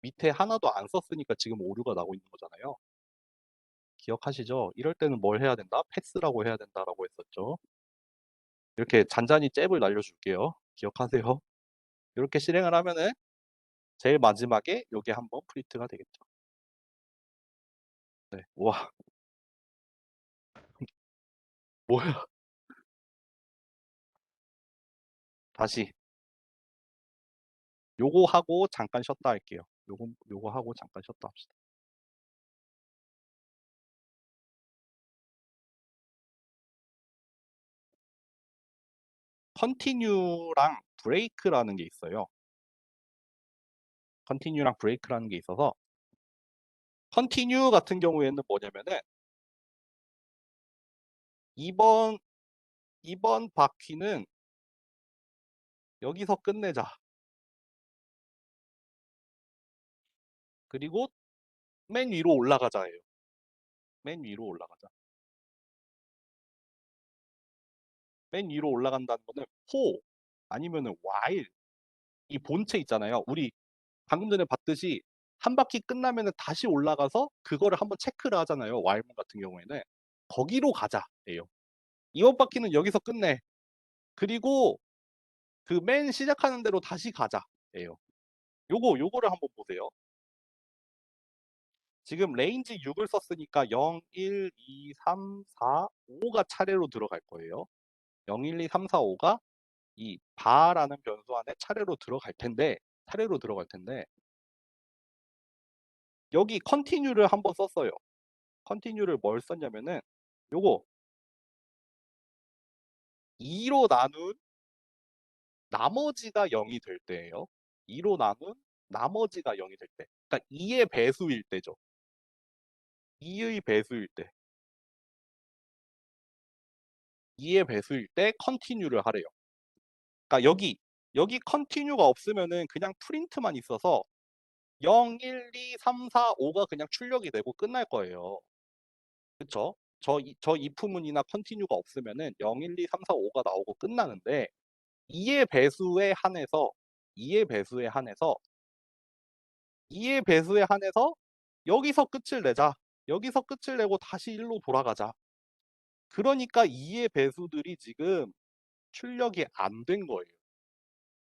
밑에 하나도 안 썼으니까 지금 오류가 나고 있는 거잖아요. 기억하시죠? 이럴 때는 뭘 해야 된다? 패스라고 해야 된다라고 했었죠. 이렇게 잔잔히 잽을 날려줄게요. 기억하세요. 이렇게 실행을 하면은 제일 마지막에 요게 한번 프린트가 되겠죠. 네. 와, 뭐야? 다시 요거 하고 잠깐 쉬었다 할게요. 요거 하고 잠깐 쉬었다 합시다. continue랑 break라는 게 있어요. 컨티뉴랑 브레이크라는 게 있어서 컨티뉴 같은 경우에는 뭐냐면은 이번 바퀴는 여기서 끝내자. 그리고 맨 위로 올라가자예요. 맨 위로 올라가자. 맨 위로 올라간다는 거는 for 아니면은 while 이 본체 있잖아요. 우리 방금 전에 봤듯이 한 바퀴 끝나면은 다시 올라가서 그거를 한번 체크를 하잖아요. while문 같은 경우에는 거기로 가자예요. 이번 바퀴는 여기서 끝내. 그리고 그 맨 시작하는 대로 다시 가자예요. 요거를 한번 보세요. 지금 레인지 6을 썼으니까 0, 1, 2, 3, 4, 5가 차례로 들어갈 거예요. 0, 1, 2, 3, 4, 5가 이 바라는 변수 안에 차례로 들어갈 텐데 여기 컨티뉴를 한번 썼어요. 컨티뉴를 뭘 썼냐면은 요거 2로 나눈 나머지가 0이 될 때예요. 2로 나눈 나머지가 0이 될 때. 그러니까 2의 배수일 때죠. 2의 배수일 때. 2의 배수일 때 컨티뉴를 하래요. 그러니까 여기 컨티뉴가 없으면은 그냥 프린트만 있어서 0, 1, 2, 3, 4, 5가 그냥 출력이 되고 끝날 거예요. 그쵸? 저 if문이나 컨티뉴가 없으면은 0, 1, 2, 3, 4, 5가 나오고 끝나는데 2의 배수에 한해서 2의 배수에 한해서 2의 배수에 한해서 여기서 끝을 내자. 여기서 끝을 내고 다시 1로 돌아가자. 그러니까 2의 배수들이 지금 출력이 안 된 거예요.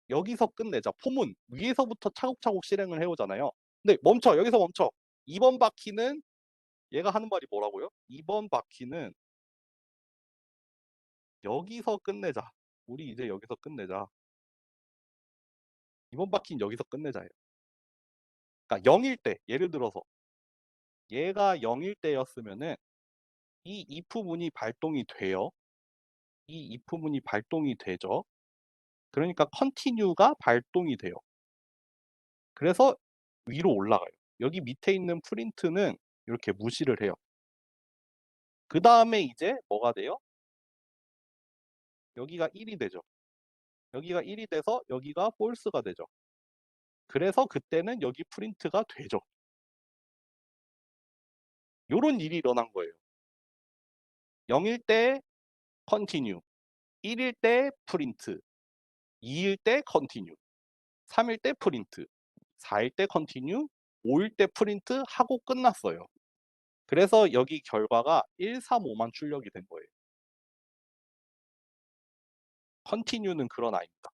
여기서 끝내자. 폼은 위에서부터 차곡차곡 실행을 해오잖아요. 근데 멈춰. 여기서 멈춰. 이번 바퀴는 얘가 하는 말이 뭐라고요? 이번 바퀴는 여기서 끝내자. 우리 이제 여기서 끝내자. 이번 바퀴는 여기서 끝내자예요. 그러니까 0일 때, 예를 들어서 얘가 0일 때였으면은 이 if문이 발동이 돼요. 이 if문이 발동이 되죠. 그러니까 continue가 발동이 돼요. 그래서 위로 올라가요. 여기 밑에 있는 프린트는 이렇게 무시를 해요. 그 다음에 이제 뭐가 돼요? 여기가 1이 되죠. 여기가 1이 돼서 여기가 false가 되죠. 그래서 그때는 여기 프린트가 되죠. 요런 일이 일어난 거예요. 0일 때 continue, 1일 때 프린트, 2일 때 continue, 3일 때 프린트, 4일 때 continue, 5일 때 프린트 하고 끝났어요. 그래서 여기 결과가 1, 3, 5만 출력이 된 거예요. continue는 그런 아입니다.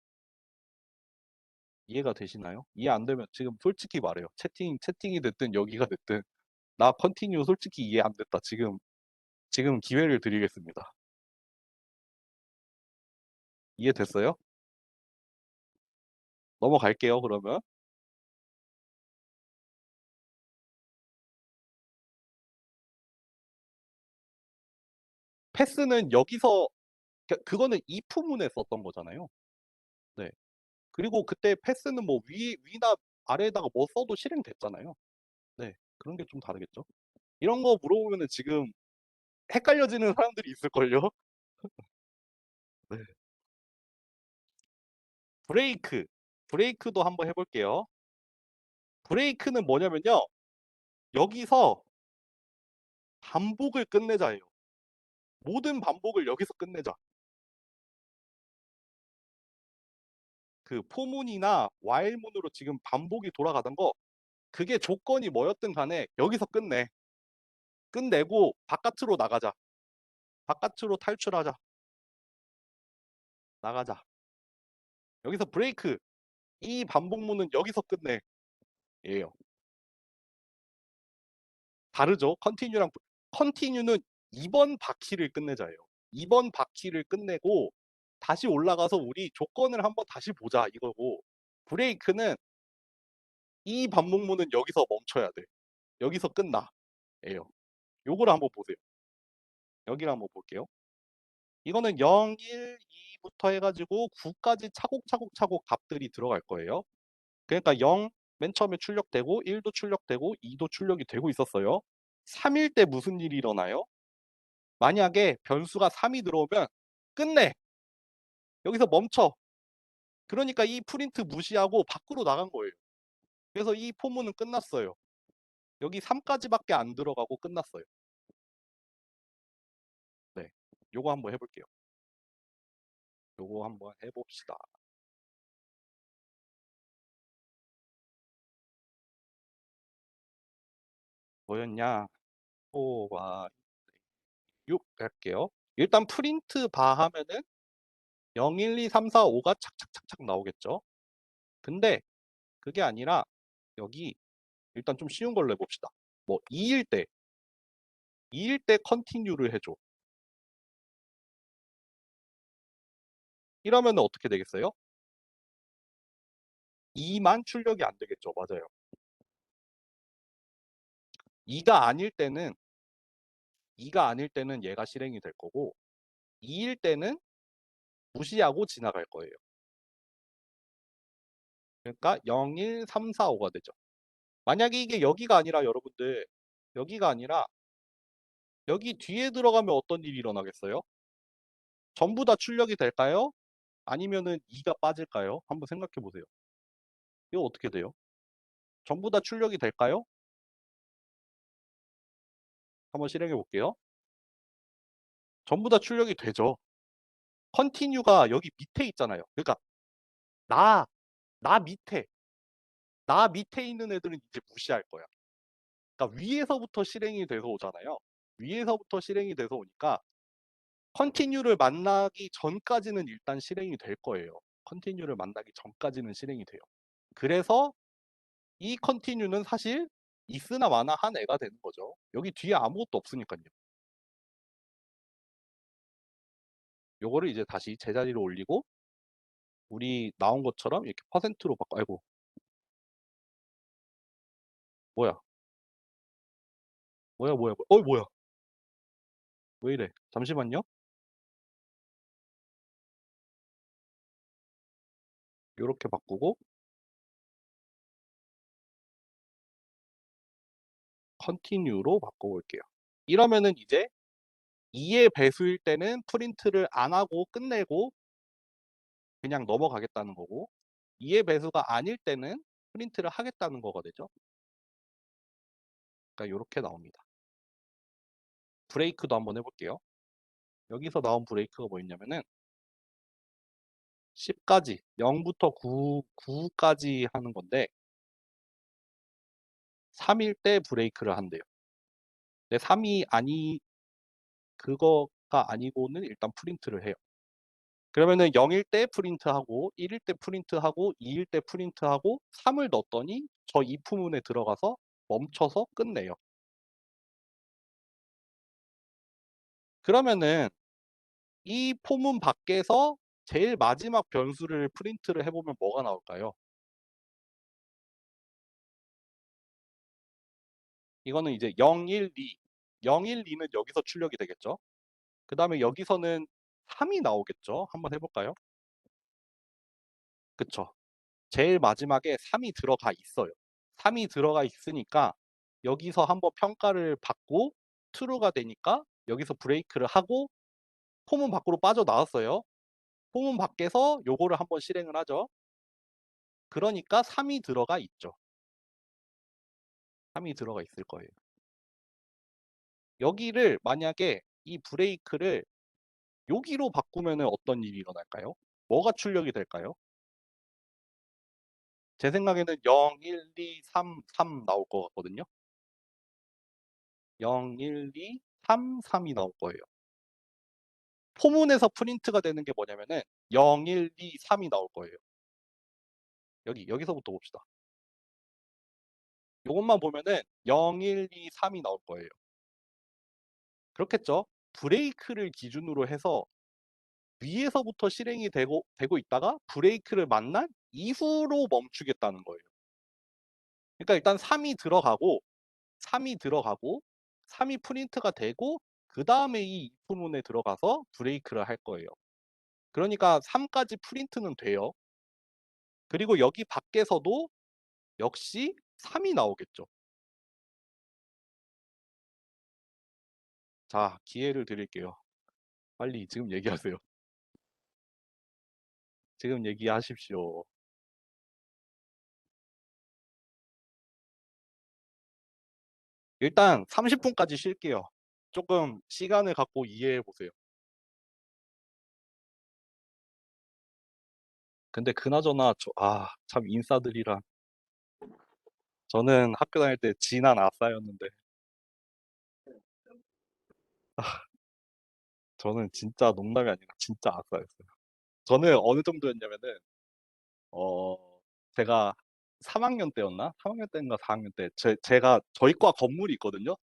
이해가 되시나요? 이해 안 되면 지금 솔직히 말해요. 채팅이 됐든 여기가 됐든 나 컨티뉴 솔직히 이해 안 됐다. 지금 기회를 드리겠습니다. 이해됐어요? 넘어갈게요, 그러면. 패스는 여기서 그거는 if문에 썼던 거잖아요. 네. 그리고 그때 패스는 뭐 위나 아래에다가 뭐 써도 실행됐잖아요. 네. 그런 게 좀 다르겠죠. 이런 거 물어보면은 지금 헷갈려지는 사람들이 있을걸요. 네. 브레이크도 한번 해볼게요. 브레이크는 뭐냐면요. 여기서 반복을 끝내자예요. 모든 반복을 여기서 끝내자. 그 포문이나 while문으로 지금 반복이 돌아가던 거 그게 조건이 뭐였든 간에 여기서 끝내고 바깥으로 나가자. 바깥으로 탈출하자. 나가자. 여기서 브레이크. 이 반복문은 여기서 끝내. 예요. 다르죠. 컨티뉴는 이번 바퀴를 끝내자예요. 이번 바퀴를 끝내고 다시 올라가서 우리 조건을 한번 다시 보자 이거고 브레이크는 이 반복문은 여기서 멈춰야 돼. 여기서 끝나. 예요. 요거를 한번 보세요. 여기를 한번 볼게요. 이거는 0, 1, 2부터 해가지고 9까지 차곡차곡 값들이 들어갈 거예요. 그러니까 0, 맨 처음에 출력되고 1도 출력되고 2도 출력이 되고 있었어요. 3일 때 무슨 일이 일어나요? 만약에 변수가 3이 들어오면 끝내. 여기서 멈춰. 그러니까 이 프린트 무시하고 밖으로 나간 거예요. 그래서 이 포문은 끝났어요. 여기 3까지밖에 안 들어가고 끝났어요. 네. 요거 한번 해볼게요. 요거 한번 해봅시다. 뭐였냐? 5와 6 할게요. 일단 프린트 바 하면은 0, 1, 2, 3, 4, 5가 착착착착 나오겠죠. 근데 그게 아니라 여기 일단 좀 쉬운 걸로 해봅시다. 뭐 2일 때 컨티뉴를 해줘. 이러면 어떻게 되겠어요? 2만 출력이 안 되겠죠. 맞아요. 2가 아닐 때는 2가 아닐 때는 얘가 실행이 될 거고 2일 때는 무시하고 지나갈 거예요. 그러니까 0, 1, 3, 4, 5가 되죠. 만약에 이게 여기가 아니라 여러분들 여기가 아니라 여기 뒤에 들어가면 어떤 일이 일어나겠어요? 전부 다 출력이 될까요? 아니면은 2가 빠질까요? 한번 생각해 보세요. 이거 어떻게 돼요? 전부 다 출력이 될까요? 한번 실행해 볼게요. 전부 다 출력이 되죠. 컨티뉴가 여기 밑에 있잖아요. 그러니까 나, 나 밑에, 나 밑에 있는 애들은 이제 무시할 거야. 그러니까 위에서부터 실행이 돼서 오잖아요. 위에서부터 실행이 돼서 오니까 컨티뉴를 만나기 전까지는 일단 실행이 될 거예요. 컨티뉴를 만나기 전까지는 실행이 돼요. 그래서 이 컨티뉴는 사실 있으나 마나 한 애가 되는 거죠. 여기 뒤에 아무것도 없으니까요. 요거를 이제 다시 제자리로 올리고 우리 나온 것처럼 이렇게 퍼센트로 바꿔. 아이고, 뭐야? 뭐야? 뭐야? 왜 이래? 잠시만요. 요렇게 바꾸고 컨티뉴로 바꿔볼게요. 이러면은 이제 2의 배수일 때는 프린트를 안 하고 끝내고 그냥 넘어가겠다는 거고 2의 배수가 아닐 때는 프린트를 하겠다는 거가 되죠. 그러니까 요렇게 나옵니다. 브레이크도 한번 해볼게요. 여기서 나온 브레이크가 뭐였냐면은 10까지 0부터 9까지 하는 건데 3일 때 브레이크를 한대요. 근데 3이 그거가 아니고는 일단 프린트를 해요. 그러면은 0일 때 프린트하고 1일 때 프린트하고 2일 때 프린트하고 3을 넣었더니 저 이 부문에 들어가서 멈춰서 끝내요. 그러면은 이 포문 밖에서 제일 마지막 변수를 프린트를 해보면 뭐가 나올까요? 이거는 이제 0, 1, 2. 0, 1, 2는 여기서 출력이 되겠죠. 그 다음에 여기서는 3이 나오겠죠. 한번 해볼까요? 그쵸. 제일 마지막에 3이 들어가 있어요. 3이 들어가 있으니까 여기서 한번 평가를 받고 true가 되니까 여기서 브레이크를 하고 포문 밖으로 빠져나왔어요. 포문 밖에서 요거를 한번 실행을 하죠. 그러니까 3이 들어가 있죠. 3이 들어가 있을 거예요. 여기를 만약에 이 브레이크를 여기로 바꾸면 어떤 일이 일어날까요? 뭐가 출력이 될까요? 제 생각에는 0, 1, 2, 3, 3 나올 것 같거든요. 0, 1, 2, 3, 3이 나올 거예요. 포문에서 프린트가 되는 게 뭐냐면은 0, 1, 2, 3이 나올 거예요. 여기서부터 봅시다. 요것만 보면은 0, 1, 2, 3이 나올 거예요. 그렇겠죠? 브레이크를 기준으로 해서 위에서부터 실행이 되고 있다가 브레이크를 만난 이후로 멈추겠다는 거예요. 그러니까 일단 3이 들어가고 3이 프린트가 되고 그 다음에 이 if문에 들어가서 브레이크를 할 거예요. 그러니까 3까지 프린트는 돼요. 그리고 여기 밖에서도 역시 3이 나오겠죠. 자, 기회를 드릴게요. 빨리 지금 얘기하세요. 지금 얘기하십시오. 일단 30분까지 쉴게요. 조금 시간을 갖고 이해해 보세요. 근데 그나저나 참 인싸들이란. 저는 학교 다닐 때 진한 아싸였는데 저는 진짜 농담이 아니라 진짜 아싸였어요. 저는 어느 정도였냐면은 어 제가 3학년 때였나? 3학년 때인가 4학년 때 제가 저희 과 건물이 있거든요.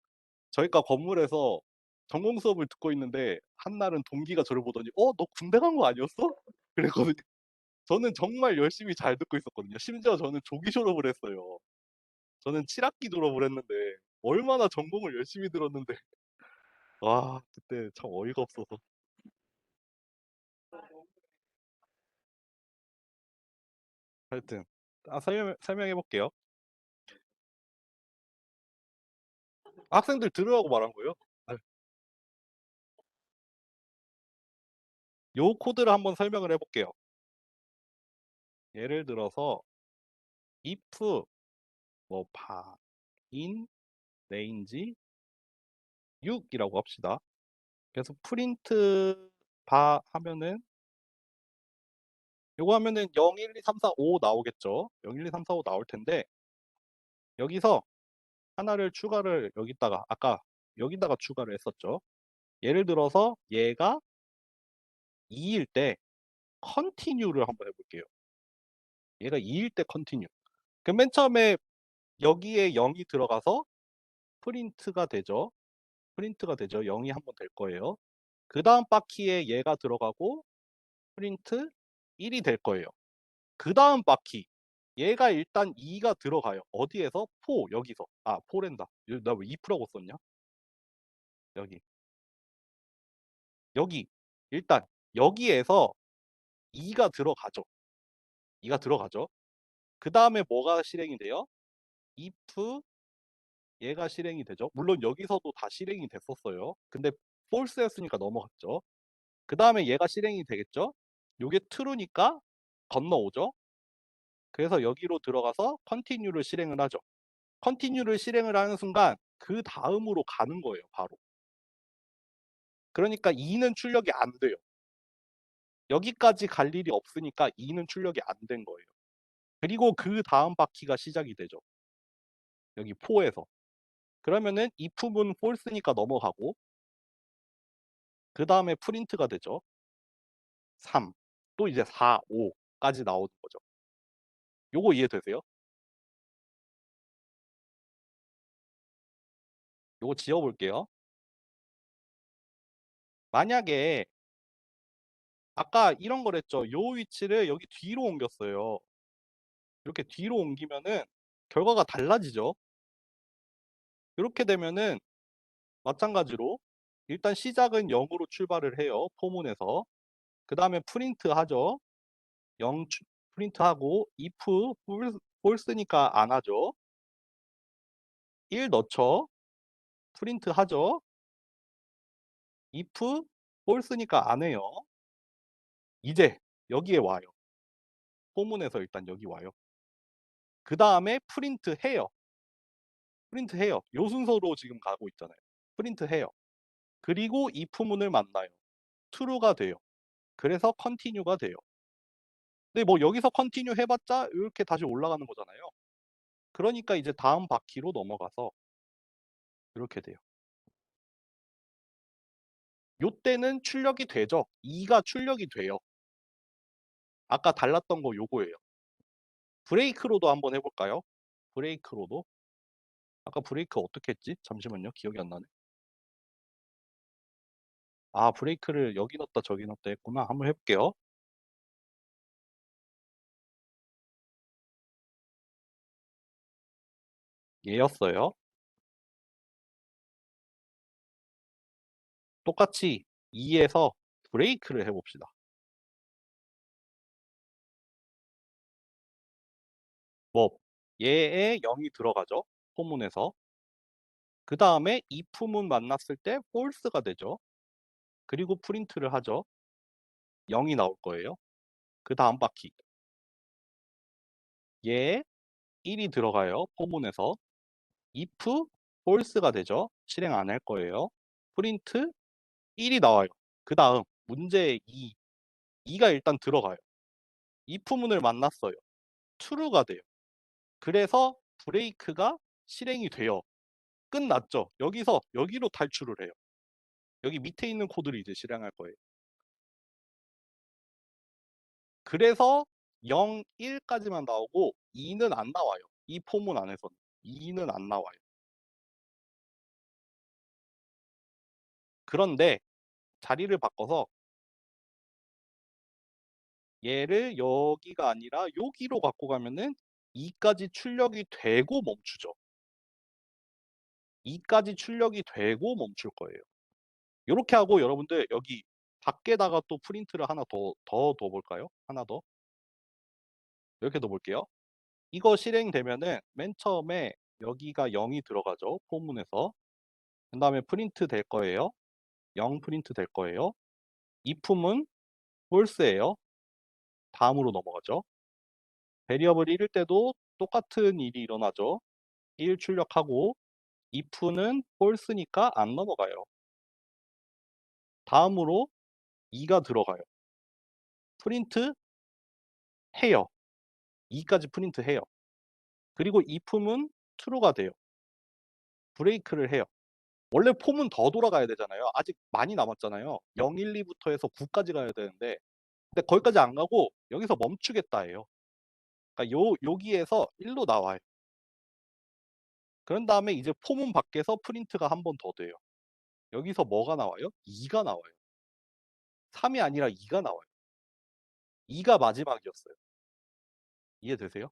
저희 과 건물에서 전공 수업을 듣고 있는데 한날은 동기가 저를 보더니 "어 너 군대 간 거 아니었어?" 그랬거든요. 저는 정말 열심히 잘 듣고 있었거든요. 심지어 저는 조기 졸업을 했어요. 저는 7 학기 졸업을 했는데 얼마나 전공을 열심히 들었는데 와 그때 참 어이가 없어서. 하여튼 설명해 볼게요. 학생들 들으라고 말한 거예요. 아 요 코드를 한번 설명을 해 볼게요. 예를 들어서 if 뭐 in range 6 이라고 합시다. 그래서 프린트 하면은 요거 하면은 0, 1, 2, 3, 4, 5 나오겠죠. 0, 1, 2, 3, 4, 5 나올 텐데 여기서 하나를 추가를 여기다가 아까 여기다가 추가를 했었죠. 예를 들어서 얘가 2일 때 continue를 한번 해 볼게요. 얘가 2일 때 continue. 그럼 맨 처음에 여기에 0이 들어가서 프린트가 되죠. 프린트가 되죠. 0이 한번 될 거예요. 그다음 바퀴에 얘가 들어가고 프린트 1이 될 거예요. 그다음 바퀴 얘가 일단 2가 들어가요. 어디에서? 여기서. 4랜다. 나 왜 if라고 썼냐? 여기. 여기. 일단 여기에서 2가 들어가죠. 2가 들어가죠. 그다음에 뭐가 실행이 돼요? if 얘가 실행이 되죠. 물론 여기서도 다 실행이 됐었어요. 근데 false였으니까 넘어갔죠. 그다음에 얘가 실행이 되겠죠. 요게 true니까 건너오죠. 그래서 여기로 들어가서 continue를 실행을 하죠. continue를 실행을 하는 순간 그다음으로 가는 거예요, 바로. 그러니까 2는 출력이 안 돼요. 여기까지 갈 일이 없으니까 2는 출력이 안 된 거예요. 그리고 그다음 바퀴가 시작이 되죠. 여기 4에서. 그러면은 if문 false니까 넘어가고 그다음에 프린트가 되죠. 3. 또 이제 4, 5까지 나오는 거죠. 요거 이해되세요? 요거 지워 볼게요. 만약에 아까 이런 거랬죠. 요 위치를 여기 뒤로 옮겼어요. 이렇게 뒤로 옮기면은 결과가 달라지죠. 이렇게 되면은 마찬가지로 일단 시작은 0으로 출발을 해요. 포문에서. 그다음에 프린트하죠. 0 프린트하고 if false니까 안 하죠. 1 넣죠. 프린트하죠. if false니까 안 해요. 이제 여기에 와요. 포문에서 일단 여기 와요. 그다음에 프린트해요. 프린트해요. 요 순서로 지금 가고 있잖아요. 프린트해요. 그리고 if문을 만나요. true가 돼요. 그래서 continue가 돼요. 근데 뭐 여기서 continue 해 봤자 요렇게 다시 올라가는 거잖아요. 그러니까 이제 다음 바퀴로 넘어가서 이렇게 돼요. 요때는 출력이 되죠. 2가 출력이 돼요. 아까 달랐던 거 요거예요. 브레이크로도 한번 해 볼까요? 브레이크로도. 아까 브레이크 어떻게 했지? 잠시만요. 기억이 안 나네. 브레이크를 여기 넣었다 저기 넣었다 했구나. 한번 해 볼게요. 얘였어요. 똑같이 2에서 브레이크를 해 봅시다. 뭐 얘에 0이 들어가죠, 포문에서. 그다음에 if문 만났을 때 false가 되죠. 그리고 프린트를 하죠. 0이 나올 거예요. 그다음 바퀴. 얘에 1이 들어가요, 포문에서. if false가 되죠. 실행 안 할 거예요. 프린트 1이 나와요. 그다음 문제의 2가 일단 들어가요. if문을 만났어요. true가 돼요. 그래서 브레이크가 실행이 돼요. 끝났죠. 여기서 여기로 탈출을 해요. 여기 밑에 있는 코드를 이제 실행할 거예요. 그래서 0, 1까지만 나오고 2는 안 나와요. 이 포문 안에서는 2는 안 나와요. 그런데 자리를 바꿔서 얘를 여기가 아니라 여기로 갖고 가면은 2까지 출력이 되고 멈추죠. 2까지 출력이 되고 멈출 거예요. 요렇게 하고 여러분들 여기 밖에다가 또 프린트를 하나 더 볼까요? 하나 더. 이렇게 더 볼게요. 이거 실행되면은 맨 처음에 여기가 0이 들어가죠. 포문에서. 그다음에 프린트 될 거예요. 0 프린트 될 거예요. if문 false예요. 다음으로 넘어가죠. 베리어블 1일 때도 똑같은 일이 일어나죠. 1 출력하고 if는 false니까 안 넘어가요. 다음으로 2가 들어가요. 프린트 해요. 2까지 프린트 해요. 그리고 if문 true가 돼요. 브레이크를 해요. 원래 폼은 더 돌아가야 되잖아요. 아직 많이 남았잖아요. 0, 1, 2부터 해서 9까지 가야 되는데 근데 거기까지 안 가고 여기서 멈추겠다예요. 그러니까 여기에서 1로 나와요. 그런 다음에 이제 폼은 밖에서 프린트가 한 번 더 돼요. 여기서 뭐가 나와요? 2가 나와요. 3이 아니라 2가 나와요. 2가 마지막이었어요. 이해되세요?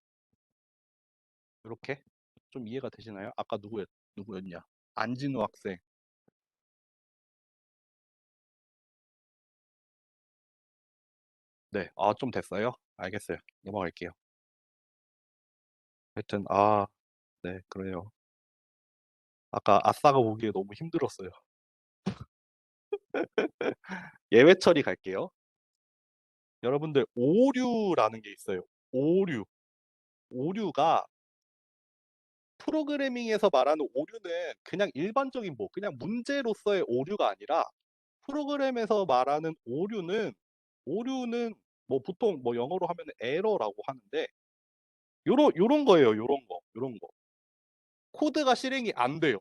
이렇게 좀 이해가 되시나요? 아까 누구였냐? 안진우 학생. 네, 좀 됐어요. 알겠어요. 넘어갈게요. 하여튼 네, 그래요. 아까 아싸가 보기에 너무 힘들었어요. 예외 처리 갈게요. 여러분들 오류라는 게 있어요. 오류. 오류가 프로그래밍에서 말하는 오류는 그냥 일반적인 그냥 문제로서의 오류가 아니라 프로그램에서 말하는 오류는 보통 영어로 하면은 에러라고 하는데 요런 거예요. 요런 거. 코드가 실행이 안 돼요.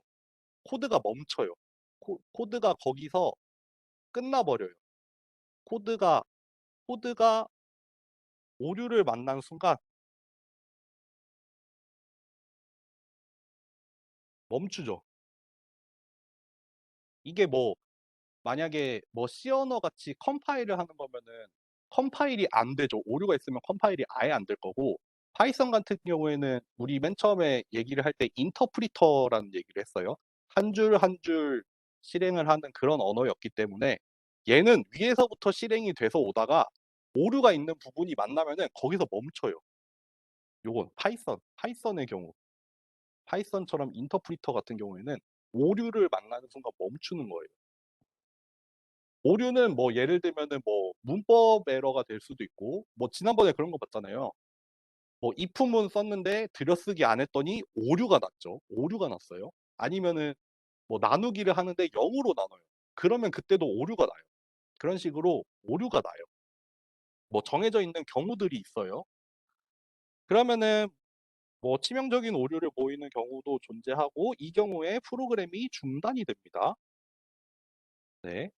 코드가 멈춰요. 코드가 거기서 끝나 버려요. 코드가 코드가 오류를 만난 순간 멈추죠. 이게 만약에 C 언어 같이 컴파일을 하는 거면은 컴파일이 안 되죠. 오류가 있으면 컴파일이 아예 안 될 거고 파이썬 같은 경우에는 우리 맨 처음에 얘기를 할 때 인터프리터라는 얘기를 했어요. 한 줄 한 줄 실행을 하는 그런 언어였기 때문에 얘는 위에서부터 실행이 돼서 오다가 오류가 있는 부분이 만나면은 거기서 멈춰요. 요건 파이썬의 경우. 파이썬처럼 인터프리터 같은 경우에는 오류를 만나는 순간 멈추는 거예요. 오류는 예를 들면은 문법 에러가 될 수도 있고 지난번에 그런 거 봤잖아요. if문 썼는데 들여쓰기 안 했더니 오류가 났죠. 오류가 났어요. 아니면은 나누기를 하는데 0으로 나눠요. 그러면 그때도 오류가 나요. 그런 식으로 오류가 나요. 정해져 있는 경우들이 있어요. 그러면은 치명적인 오류를 보이는 경우도 존재하고 이 경우에 프로그램이 중단이 됩니다. 네.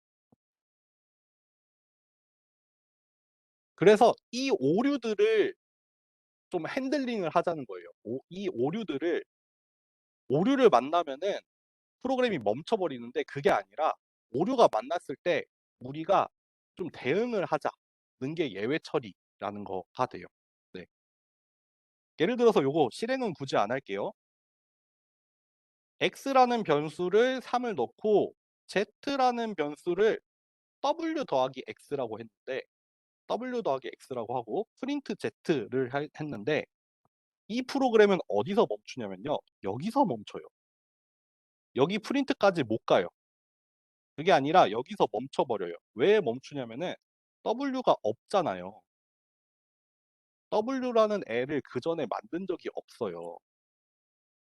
그래서 이 오류들을 좀 핸들링을 하자는 거예요. 이 오류를 만나면은 프로그램이 멈춰버리는데 그게 아니라 오류가 만났을 때 우리가 좀 대응을 하자는 게 예외 처리라는 거가 돼요. 네. 예를 들어서 요거 실행은 굳이 안 할게요. x라는 변수를 3을 넣고 z라는 변수를 w 더하기 x라고 했는데 w 더하기 x라고 하고 프린트 z를 했는데 이 프로그램은 어디서 멈추냐면요. 여기서 멈춰요. 여기 프린트까지 못 가요. 그게 아니라 여기서 멈춰 버려요. 왜 멈추냐면은 W가 없잖아요. W라는 애를 그전에 만든 적이 없어요.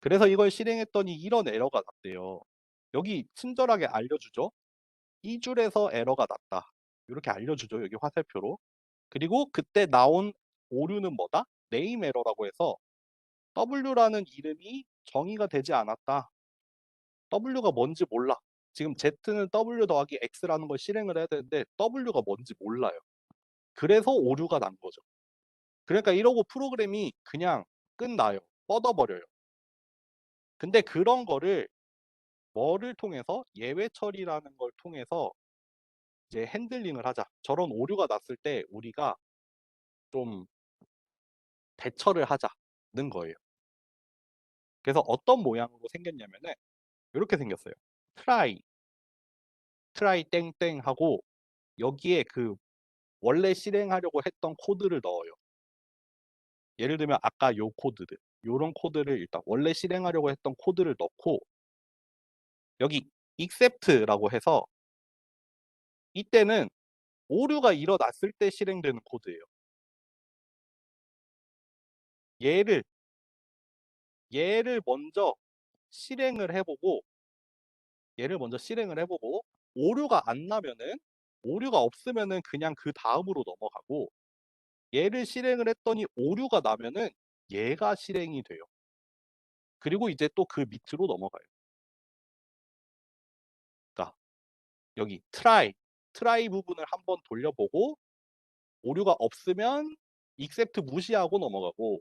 그래서 이걸 실행했더니 이런 에러가 났대요. 여기 친절하게 알려주죠. 이 줄에서 에러가 났다. 이렇게 알려주죠. 여기 화살표로. 그리고 그때 나온 오류는 뭐다? 네임 에러라고 해서 W라는 이름이 정의가 되지 않았다. W가 뭔지 몰라. 지금 Z는 W 더하기 X라는 걸 실행을 해야 되는데 W가 뭔지 몰라요. 그래서 오류가 난 거죠. 그러니까 이러고 프로그램이 그냥 끝나요. 뻗어버려요. 근데 그런 거를 뭐를 통해서 예외 처리라는 걸 통해서 이제 핸들링을 하자. 저런 오류가 났을 때 우리가 좀 대처를 하자는 거예요. 그래서 어떤 모양으로 생겼냐면은 이렇게 생겼어요. try, try 땡땡 하고 여기에 그 원래 실행하려고 했던 코드를 넣어요. 예를 들면 아까 요 코드들, 요런 코드를 일단 원래 실행하려고 했던 코드를 넣고 여기 except라고 해서 이때는 오류가 일어났을 때 실행되는 코드예요. 얘를 먼저 실행을 해 보고 오류가 안 나면은 오류가 없으면은 그냥 그다음으로 넘어가고 얘를 실행을 했더니 오류가 나면은 얘가 실행이 돼요. 그리고 이제 또 그 밑으로 넘어가요. 그러니까 여기 try 부분을 한번 돌려보고 오류가 없으면 except 무시하고 넘어가고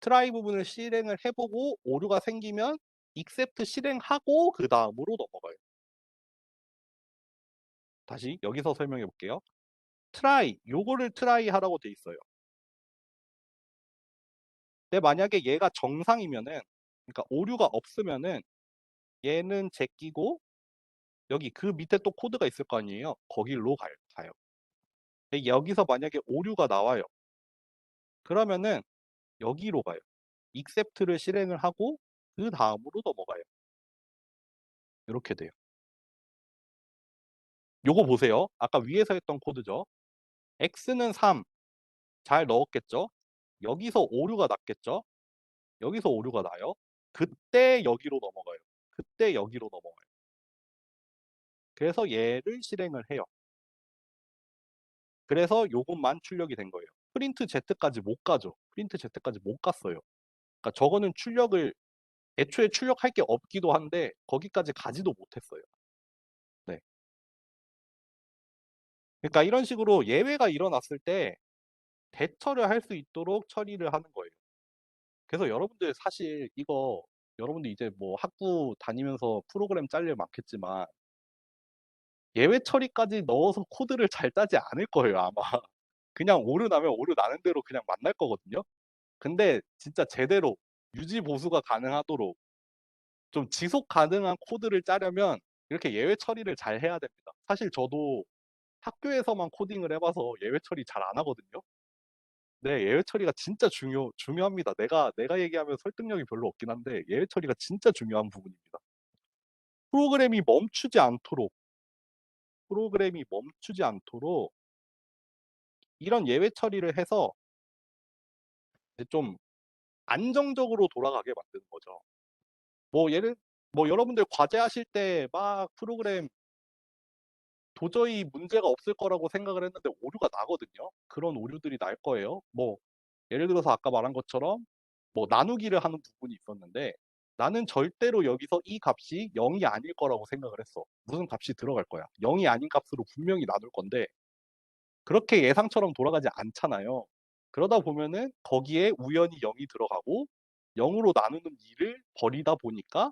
try 부분을 실행을 해 보고 오류가 생기면 except 실행하고 그다음으로 넘어가요. 다시 여기서 설명해 볼게요. 요거를 try 하라고 돼 있어요. 근데 만약에 얘가 정상이면은 그러니까 오류가 없으면은 얘는 제끼고 여기 그 밑에 또 코드가 있을 거 아니에요. 거기로 가요. 근데 여기서 만약에 오류가 나와요. 그러면은 여기로 가요. except를 실행을 하고 그다음으로 넘어가요. 요렇게 돼요. 요거 보세요. 아까 위에서 했던 코드죠. x는 3 잘 넣었겠죠? 여기서 오류가 났겠죠? 여기서 오류가 나요. 그때 여기로 넘어가요. 그때 여기로 넘어가요. 그래서 얘를 실행을 해요. 그래서 요것만 출력이 된 거예요. 프린트 Z까지 못 가죠. 프린트 Z까지 못 갔어요. 그러니까 저거는 출력을 애초에 출력할 게 없기도 한데 거기까지 가지도 못했어요. 네. 그러니까 이런 식으로 예외가 일어났을 때 대처를 할 수 있도록 처리를 하는 거예요. 그래서 여러분들 사실 이거 여러분들 이제 뭐 학부 다니면서 프로그램 짤 일 많겠지만 예외 처리까지 넣어서 코드를 잘 짜지 않을 거예요, 아마. 그냥 오류 나면 오류 나는 대로 그냥 만날 거거든요. 근데 진짜 제대로 유지 보수가 가능하도록 좀 지속 가능한 코드를 짜려면 이렇게 예외 처리를 잘 해야 됩니다. 사실 저도 학교에서만 코딩을 해 봐서 예외 처리 잘 안 하거든요. 네. 예외 처리가 진짜 중요합니다. 내가 얘기하면 설득력이 별로 없긴 한데 예외 처리가 진짜 중요한 부분입니다. 프로그램이 멈추지 않도록 프로그램이 멈추지 않도록 이런 예외 처리를 해서 이제 좀 안정적으로 돌아가게 만드는 거죠. 뭐 예를 뭐 여러분들 과제하실 때 막 프로그램 도저히 문제가 없을 거라고 생각을 했는데 오류가 나거든요. 그런 오류들이 날 거예요. 뭐 예를 들어서 아까 말한 것처럼 뭐 나누기를 하는 부분이 있었는데 나는 절대로 여기서 이 값이 0이 아닐 거라고 생각을 했어. 무슨 값이 들어갈 거야. 0이 아닌 값으로 분명히 나눌 건데 그렇게 예상처럼 돌아가지 않잖아요. 그러다 보면은 거기에 우연히 0이 들어가고 0으로 나누는 일을 벌이다 보니까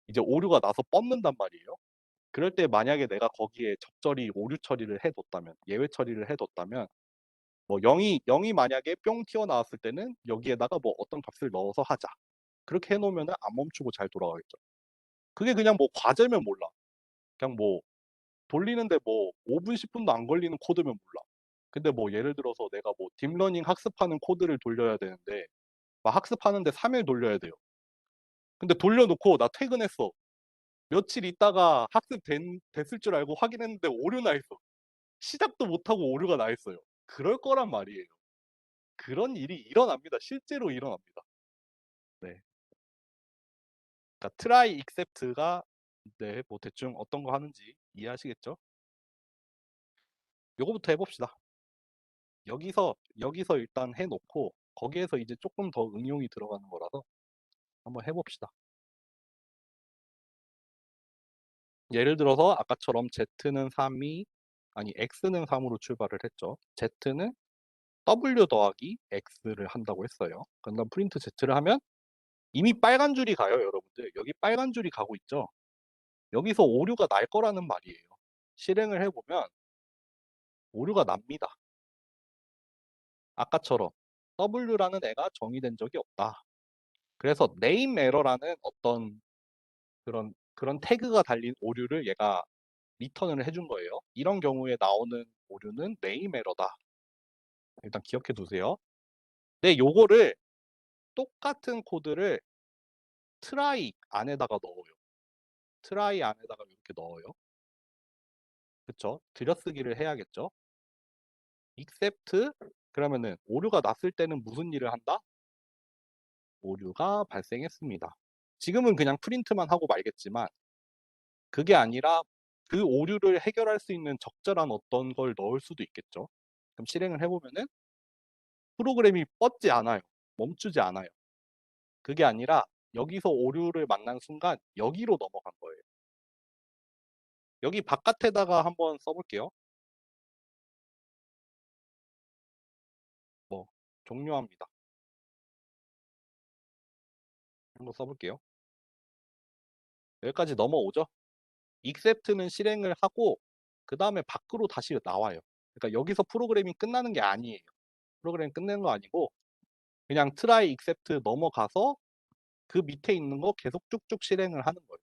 이제 오류가 나서 뻗는단 말이에요. 그럴 때 만약에 내가 거기에 적절히 오류 처리를 해 뒀다면 예외 처리를 해 뒀다면 뭐 0이 만약에 뿅 튀어나왔을 때는 여기에다가 뭐 어떤 값을 넣어서 하자. 그렇게 해 놓으면은 안 멈추고 잘 돌아가겠죠. 그게 그냥 뭐 과제면 몰라. 그냥 뭐 돌리는데 뭐 5 분, 10 분도 안 걸리는 코드면 몰라. 근데 뭐 예를 들어서 내가 뭐 딥러닝 학습하는 코드를 돌려야 되는데 막 학습하는데 3일 돌려야 돼요. 근데 돌려놓고 나 퇴근했어. 며칠 있다가 됐을 줄 알고 확인했는데 오류 나 있어. 시작도 못하고 오류가 나 있어요. 그럴 거란 말이에요. 그런 일이 일어납니다. 실제로 일어납니다. 네. 그러니까 try except가 네, 뭐 대충 어떤 거 하는지 이해하시겠죠? 요거부터 해봅시다. 여기서 일단 해놓고 거기에서 이제 조금 더 응용이 들어가는 거라서 한번 해봅시다. 예를 들어서 아까처럼 Z는 3이 아니 X는 3으로 출발을 했죠. Z는 W 더하기 X를 한다고 했어요. 그다음 프린트 Z를 하면 이미 빨간 줄이 가요, 여러분들. 여기 빨간 줄이 가고 있죠. 여기서 오류가 날 거라는 말이에요. 실행을 해보면 오류가 납니다. 아까처럼 W라는 애가 정의된 적이 없다. 그래서 name error라는 어떤 그런 태그가 달린 오류를 얘가 리턴을 해준 거예요. 이런 경우에 나오는 오류는 name error다. 일단 기억해 두세요. 네, 요거를 똑같은 코드를 try 안에다가 넣어요. try 안에다가 이렇게 넣어요. 그쵸? 들여쓰기를 해야겠죠? except 그러면은 오류가 났을 때는 무슨 일을 한다? 오류가 발생했습니다. 지금은 그냥 프린트만 하고 말겠지만 그게 아니라 그 오류를 해결할 수 있는 적절한 어떤 걸 넣을 수도 있겠죠. 그럼 실행을 해보면은 프로그램이 뻗지 않아요. 멈추지 않아요. 그게 아니라 여기서 오류를 만난 순간 여기로 넘어간 거예요. 여기 바깥에다가 한번 써볼게요. 뭐 종료합니다. 한번 써볼게요. 여기까지 넘어오죠. except는 실행을 하고 그 다음에 밖으로 다시 나와요. 그러니까 여기서 프로그램이 끝나는 게 아니에요. 프로그램 끝내는 거 아니고 그냥 try except 넘어가서 그 밑에 있는 거 계속 쭉쭉 실행을 하는 거예요.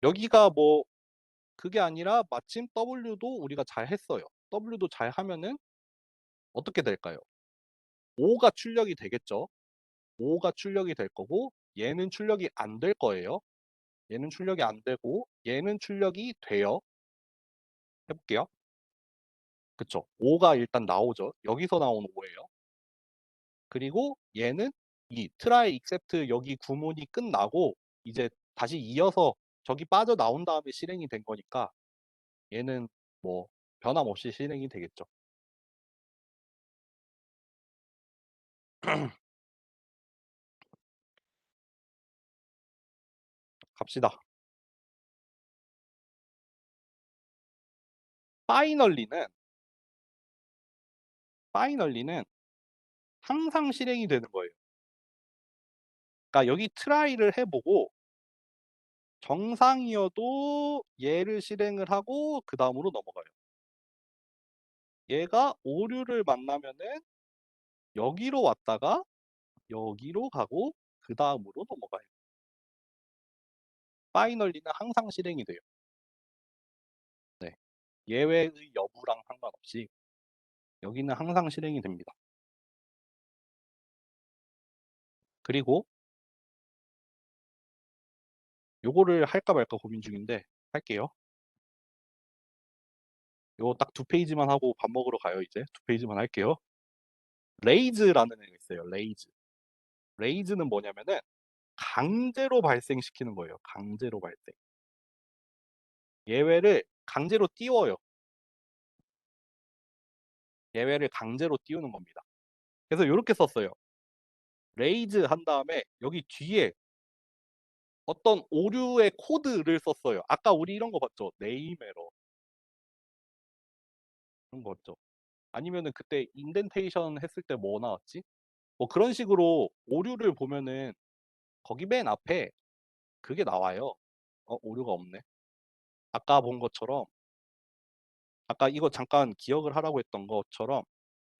여기가 뭐 그게 아니라 마침 W도 우리가 잘 했어요. W도 잘 하면은 어떻게 될까요? 5가 출력이 되겠죠. 5가 출력이 될 거고 얘는 출력이 안 될 거예요. 얘는 출력이 안 되고 얘는 출력이 돼요. 해볼게요. 그쵸? 5가 일단 나오죠. 여기서 나온 5예요. 그리고 얘는 이 try except 여기 구문이 끝나고 이제 다시 이어서 저기 빠져나온 다음에 실행이 된 거니까 얘는 뭐 변함없이 실행이 되겠죠. 갑시다. 파이널리는 항상 실행이 되는 거예요. 그러니까 여기 트라이를 해보고 정상이어도 얘를 실행을 하고 그 다음으로 넘어가요. 얘가 오류를 만나면은 여기로 왔다가 여기로 가고 그 다음으로 넘어가요. 파이널리는 항상 실행이 돼요. 네. 예외의 여부랑 상관없이 여기는 항상 실행이 됩니다. 그리고 요거를 할까 말까 고민 중인데 할게요. 요거 딱 2페이지만 하고 밥 먹으러 가요, 이제. 2페이지만 할게요. 레이즈라는 애가 있어요. 레이즈. 레이즈는 뭐냐면은 강제로 발생시키는 거예요. 강제로 발생. 예외를 강제로 띄워요. 예외를 강제로 띄우는 겁니다. 그래서 이렇게 썼어요. 레이즈 한 다음에 여기 뒤에 어떤 오류의 코드를 썼어요. 아까 우리 이런 거 봤죠? 네임 에러. 그런 거 봤죠? 아니면은 그때 인덴테이션 했을 때 뭐 나왔지? 뭐 그런 식으로 오류를 보면은 거기 맨 앞에 그게 나와요. 오류가 없네. 아까 본 것처럼 아까 이거 잠깐 기억을 하라고 했던 것처럼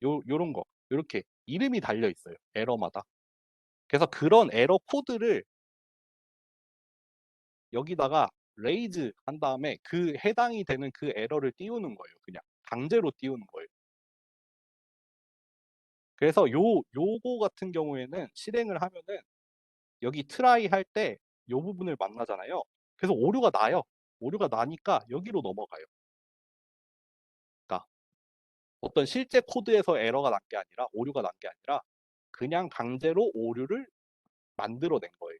요런 거 요렇게 이름이 달려 있어요. 에러마다. 그래서 그런 에러 코드를 여기다가 레이즈 한 다음에 그 해당이 되는 그 에러를 띄우는 거예요. 그냥 강제로 띄우는 거예요. 그래서 요거 같은 경우에는 실행을 하면은 여기 트라이 할 때 요 부분을 만나잖아요. 그래서 오류가 나요. 오류가 나니까 여기로 넘어가요. 그러니까 어떤 실제 코드에서 에러가 난 게 아니라 오류가 난 게 아니라 그냥 강제로 오류를 만들어 낸 거예요.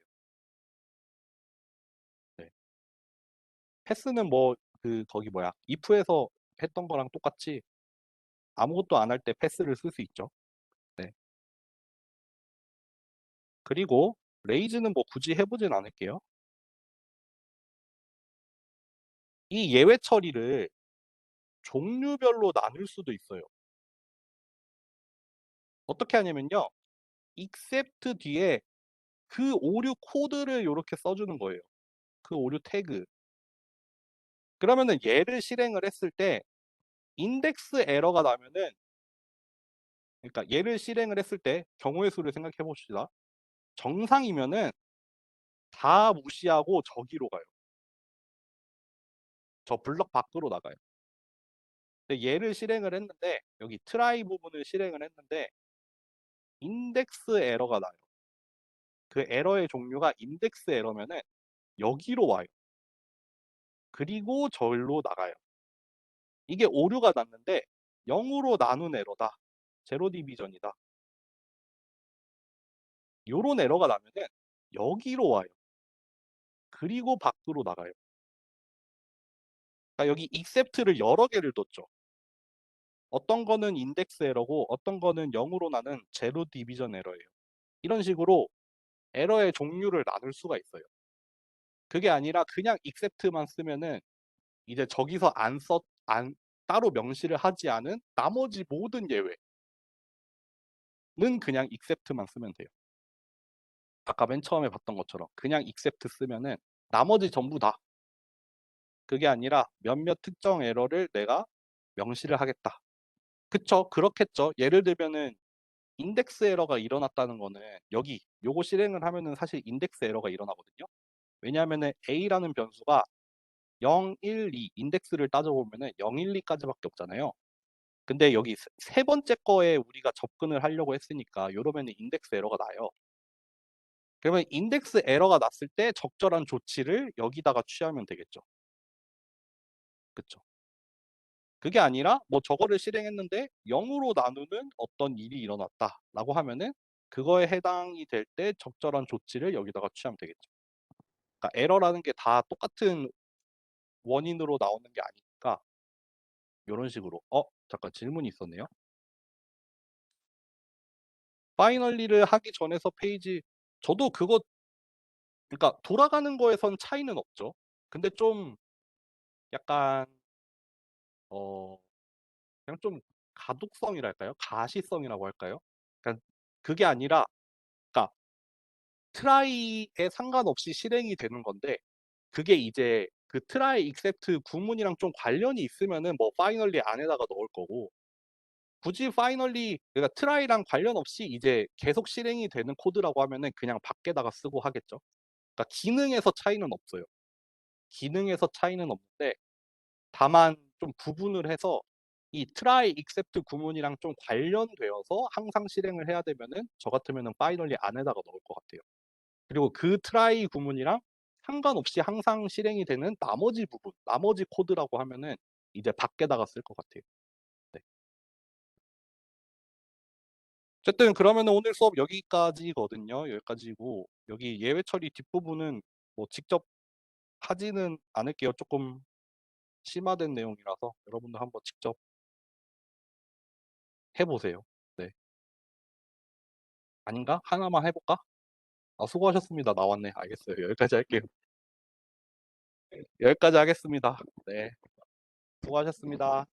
네. 패스는 뭐 거기 뭐야 if에서 했던 거랑 똑같이 아무것도 안 할 때 패스를 쓸 수 있죠. 네. 그리고 레이즈는 뭐 굳이 해 보진 않을게요. 이 예외 처리를 종류별로 나눌 수도 있어요. 어떻게 하냐면요. except 뒤에 그 오류 코드를 요렇게 써 주는 거예요. 그 오류 태그. 그러면은 얘를 실행을 했을 때 인덱스 에러가 나면은, 그러니까 얘를 실행을 했을 때 경우의 수를 생각해 봅시다. 정상이면은 다 무시하고 저기로 가요. 저 블럭 밖으로 나가요. 근데 얘를 실행을 했는데 여기 트라이 부분을 실행을 했는데 인덱스 에러가 나요. 그 에러의 종류가 인덱스 에러면은 여기로 와요. 그리고 절로 나가요. 이게 오류가 났는데 0으로 나눈 에러다. 제로 디비전이다. 요런 에러가 나면은 여기로 와요. 그리고 밖으로 나가요. 그러니까 여기 except를 여러 개를 뒀죠. 어떤 거는 인덱스 에러고 어떤 거는 0으로 나는 제로 디비전 에러예요. 이런 식으로 에러의 종류를 나눌 수가 있어요. 그게 아니라 그냥 except만 쓰면은 이제 저기서 안 따로 명시를 하지 않은 나머지 모든 예외는 그냥 except만 쓰면 돼요. 아까 맨 처음에 봤던 것처럼 그냥 except 쓰면은 나머지 전부 다, 그게 아니라 몇몇 특정 에러를 내가 명시를 하겠다. 그쵸. 그렇겠죠. 예를 들면은 인덱스 에러가 일어났다는 거는 여기 요거 실행을 하면은 사실 인덱스 에러가 일어나거든요. 왜냐하면은 a라는 변수가 0, 1, 2 인덱스를 따져보면은 0, 1, 2까지밖에 없잖아요. 근데 여기 세 번째 거에 우리가 접근을 하려고 했으니까 요러면은 인덱스 에러가 나요. 그러면 인덱스 에러가 났을 때 적절한 조치를 여기다가 취하면 되겠죠. 그쵸. 그게 아니라 뭐 저거를 실행했는데 0으로 나누는 어떤 일이 일어났다라고 하면은 그거에 해당이 될 때 적절한 조치를 여기다가 취하면 되겠죠. 그러니까 에러라는 게 다 똑같은 원인으로 나오는 게 아니니까 요런 식으로. 잠깐 질문이 있었네요. 파이널리를 하기 전에서 페이지, 저도 그거, 그러니까 돌아가는 거에선 차이는 없죠. 근데 좀 약간 어 그냥 좀 가독성이랄까요? 가시성이라고 할까요? 그러니까 그게 아니라, 그러니까 트라이에 상관없이 실행이 되는 건데 그게 이제 그 트라이 익셉트 구문이랑 좀 관련이 있으면은 뭐 파이널리 안에다가 넣을 거고, 굳이 파이널리 그러니까 트라이랑 관련 없이 이제 계속 실행이 되는 코드라고 하면은 그냥 밖에다가 쓰고 하겠죠. 그러니까 기능에서 차이는 없어요. 기능에서 차이는 없는데 다만 좀 구분을 해서 이 try except 구문이랑 좀 관련되어서 항상 실행을 해야 되면은 저 같으면은 파이널리 안에다가 넣을 것 같아요. 그리고 그 try 구문이랑 상관없이 항상 실행이 되는 나머지 부분, 나머지 코드라고 하면은 이제 밖에다가 쓸 것 같아요. 네. 어쨌든 그러면은 오늘 수업 여기까지거든요. 여기까지고 여기 예외 처리 뒷부분은 뭐 직접 하지는 않을게요. 조금 심화된 내용이라서 여러분도 한번 직접 해 보세요. 네. 아닌가? 하나만 해 볼까? 수고하셨습니다. 나왔네. 알겠어요. 여기까지 할게요. 여기까지 하겠습니다. 네. 수고하셨습니다.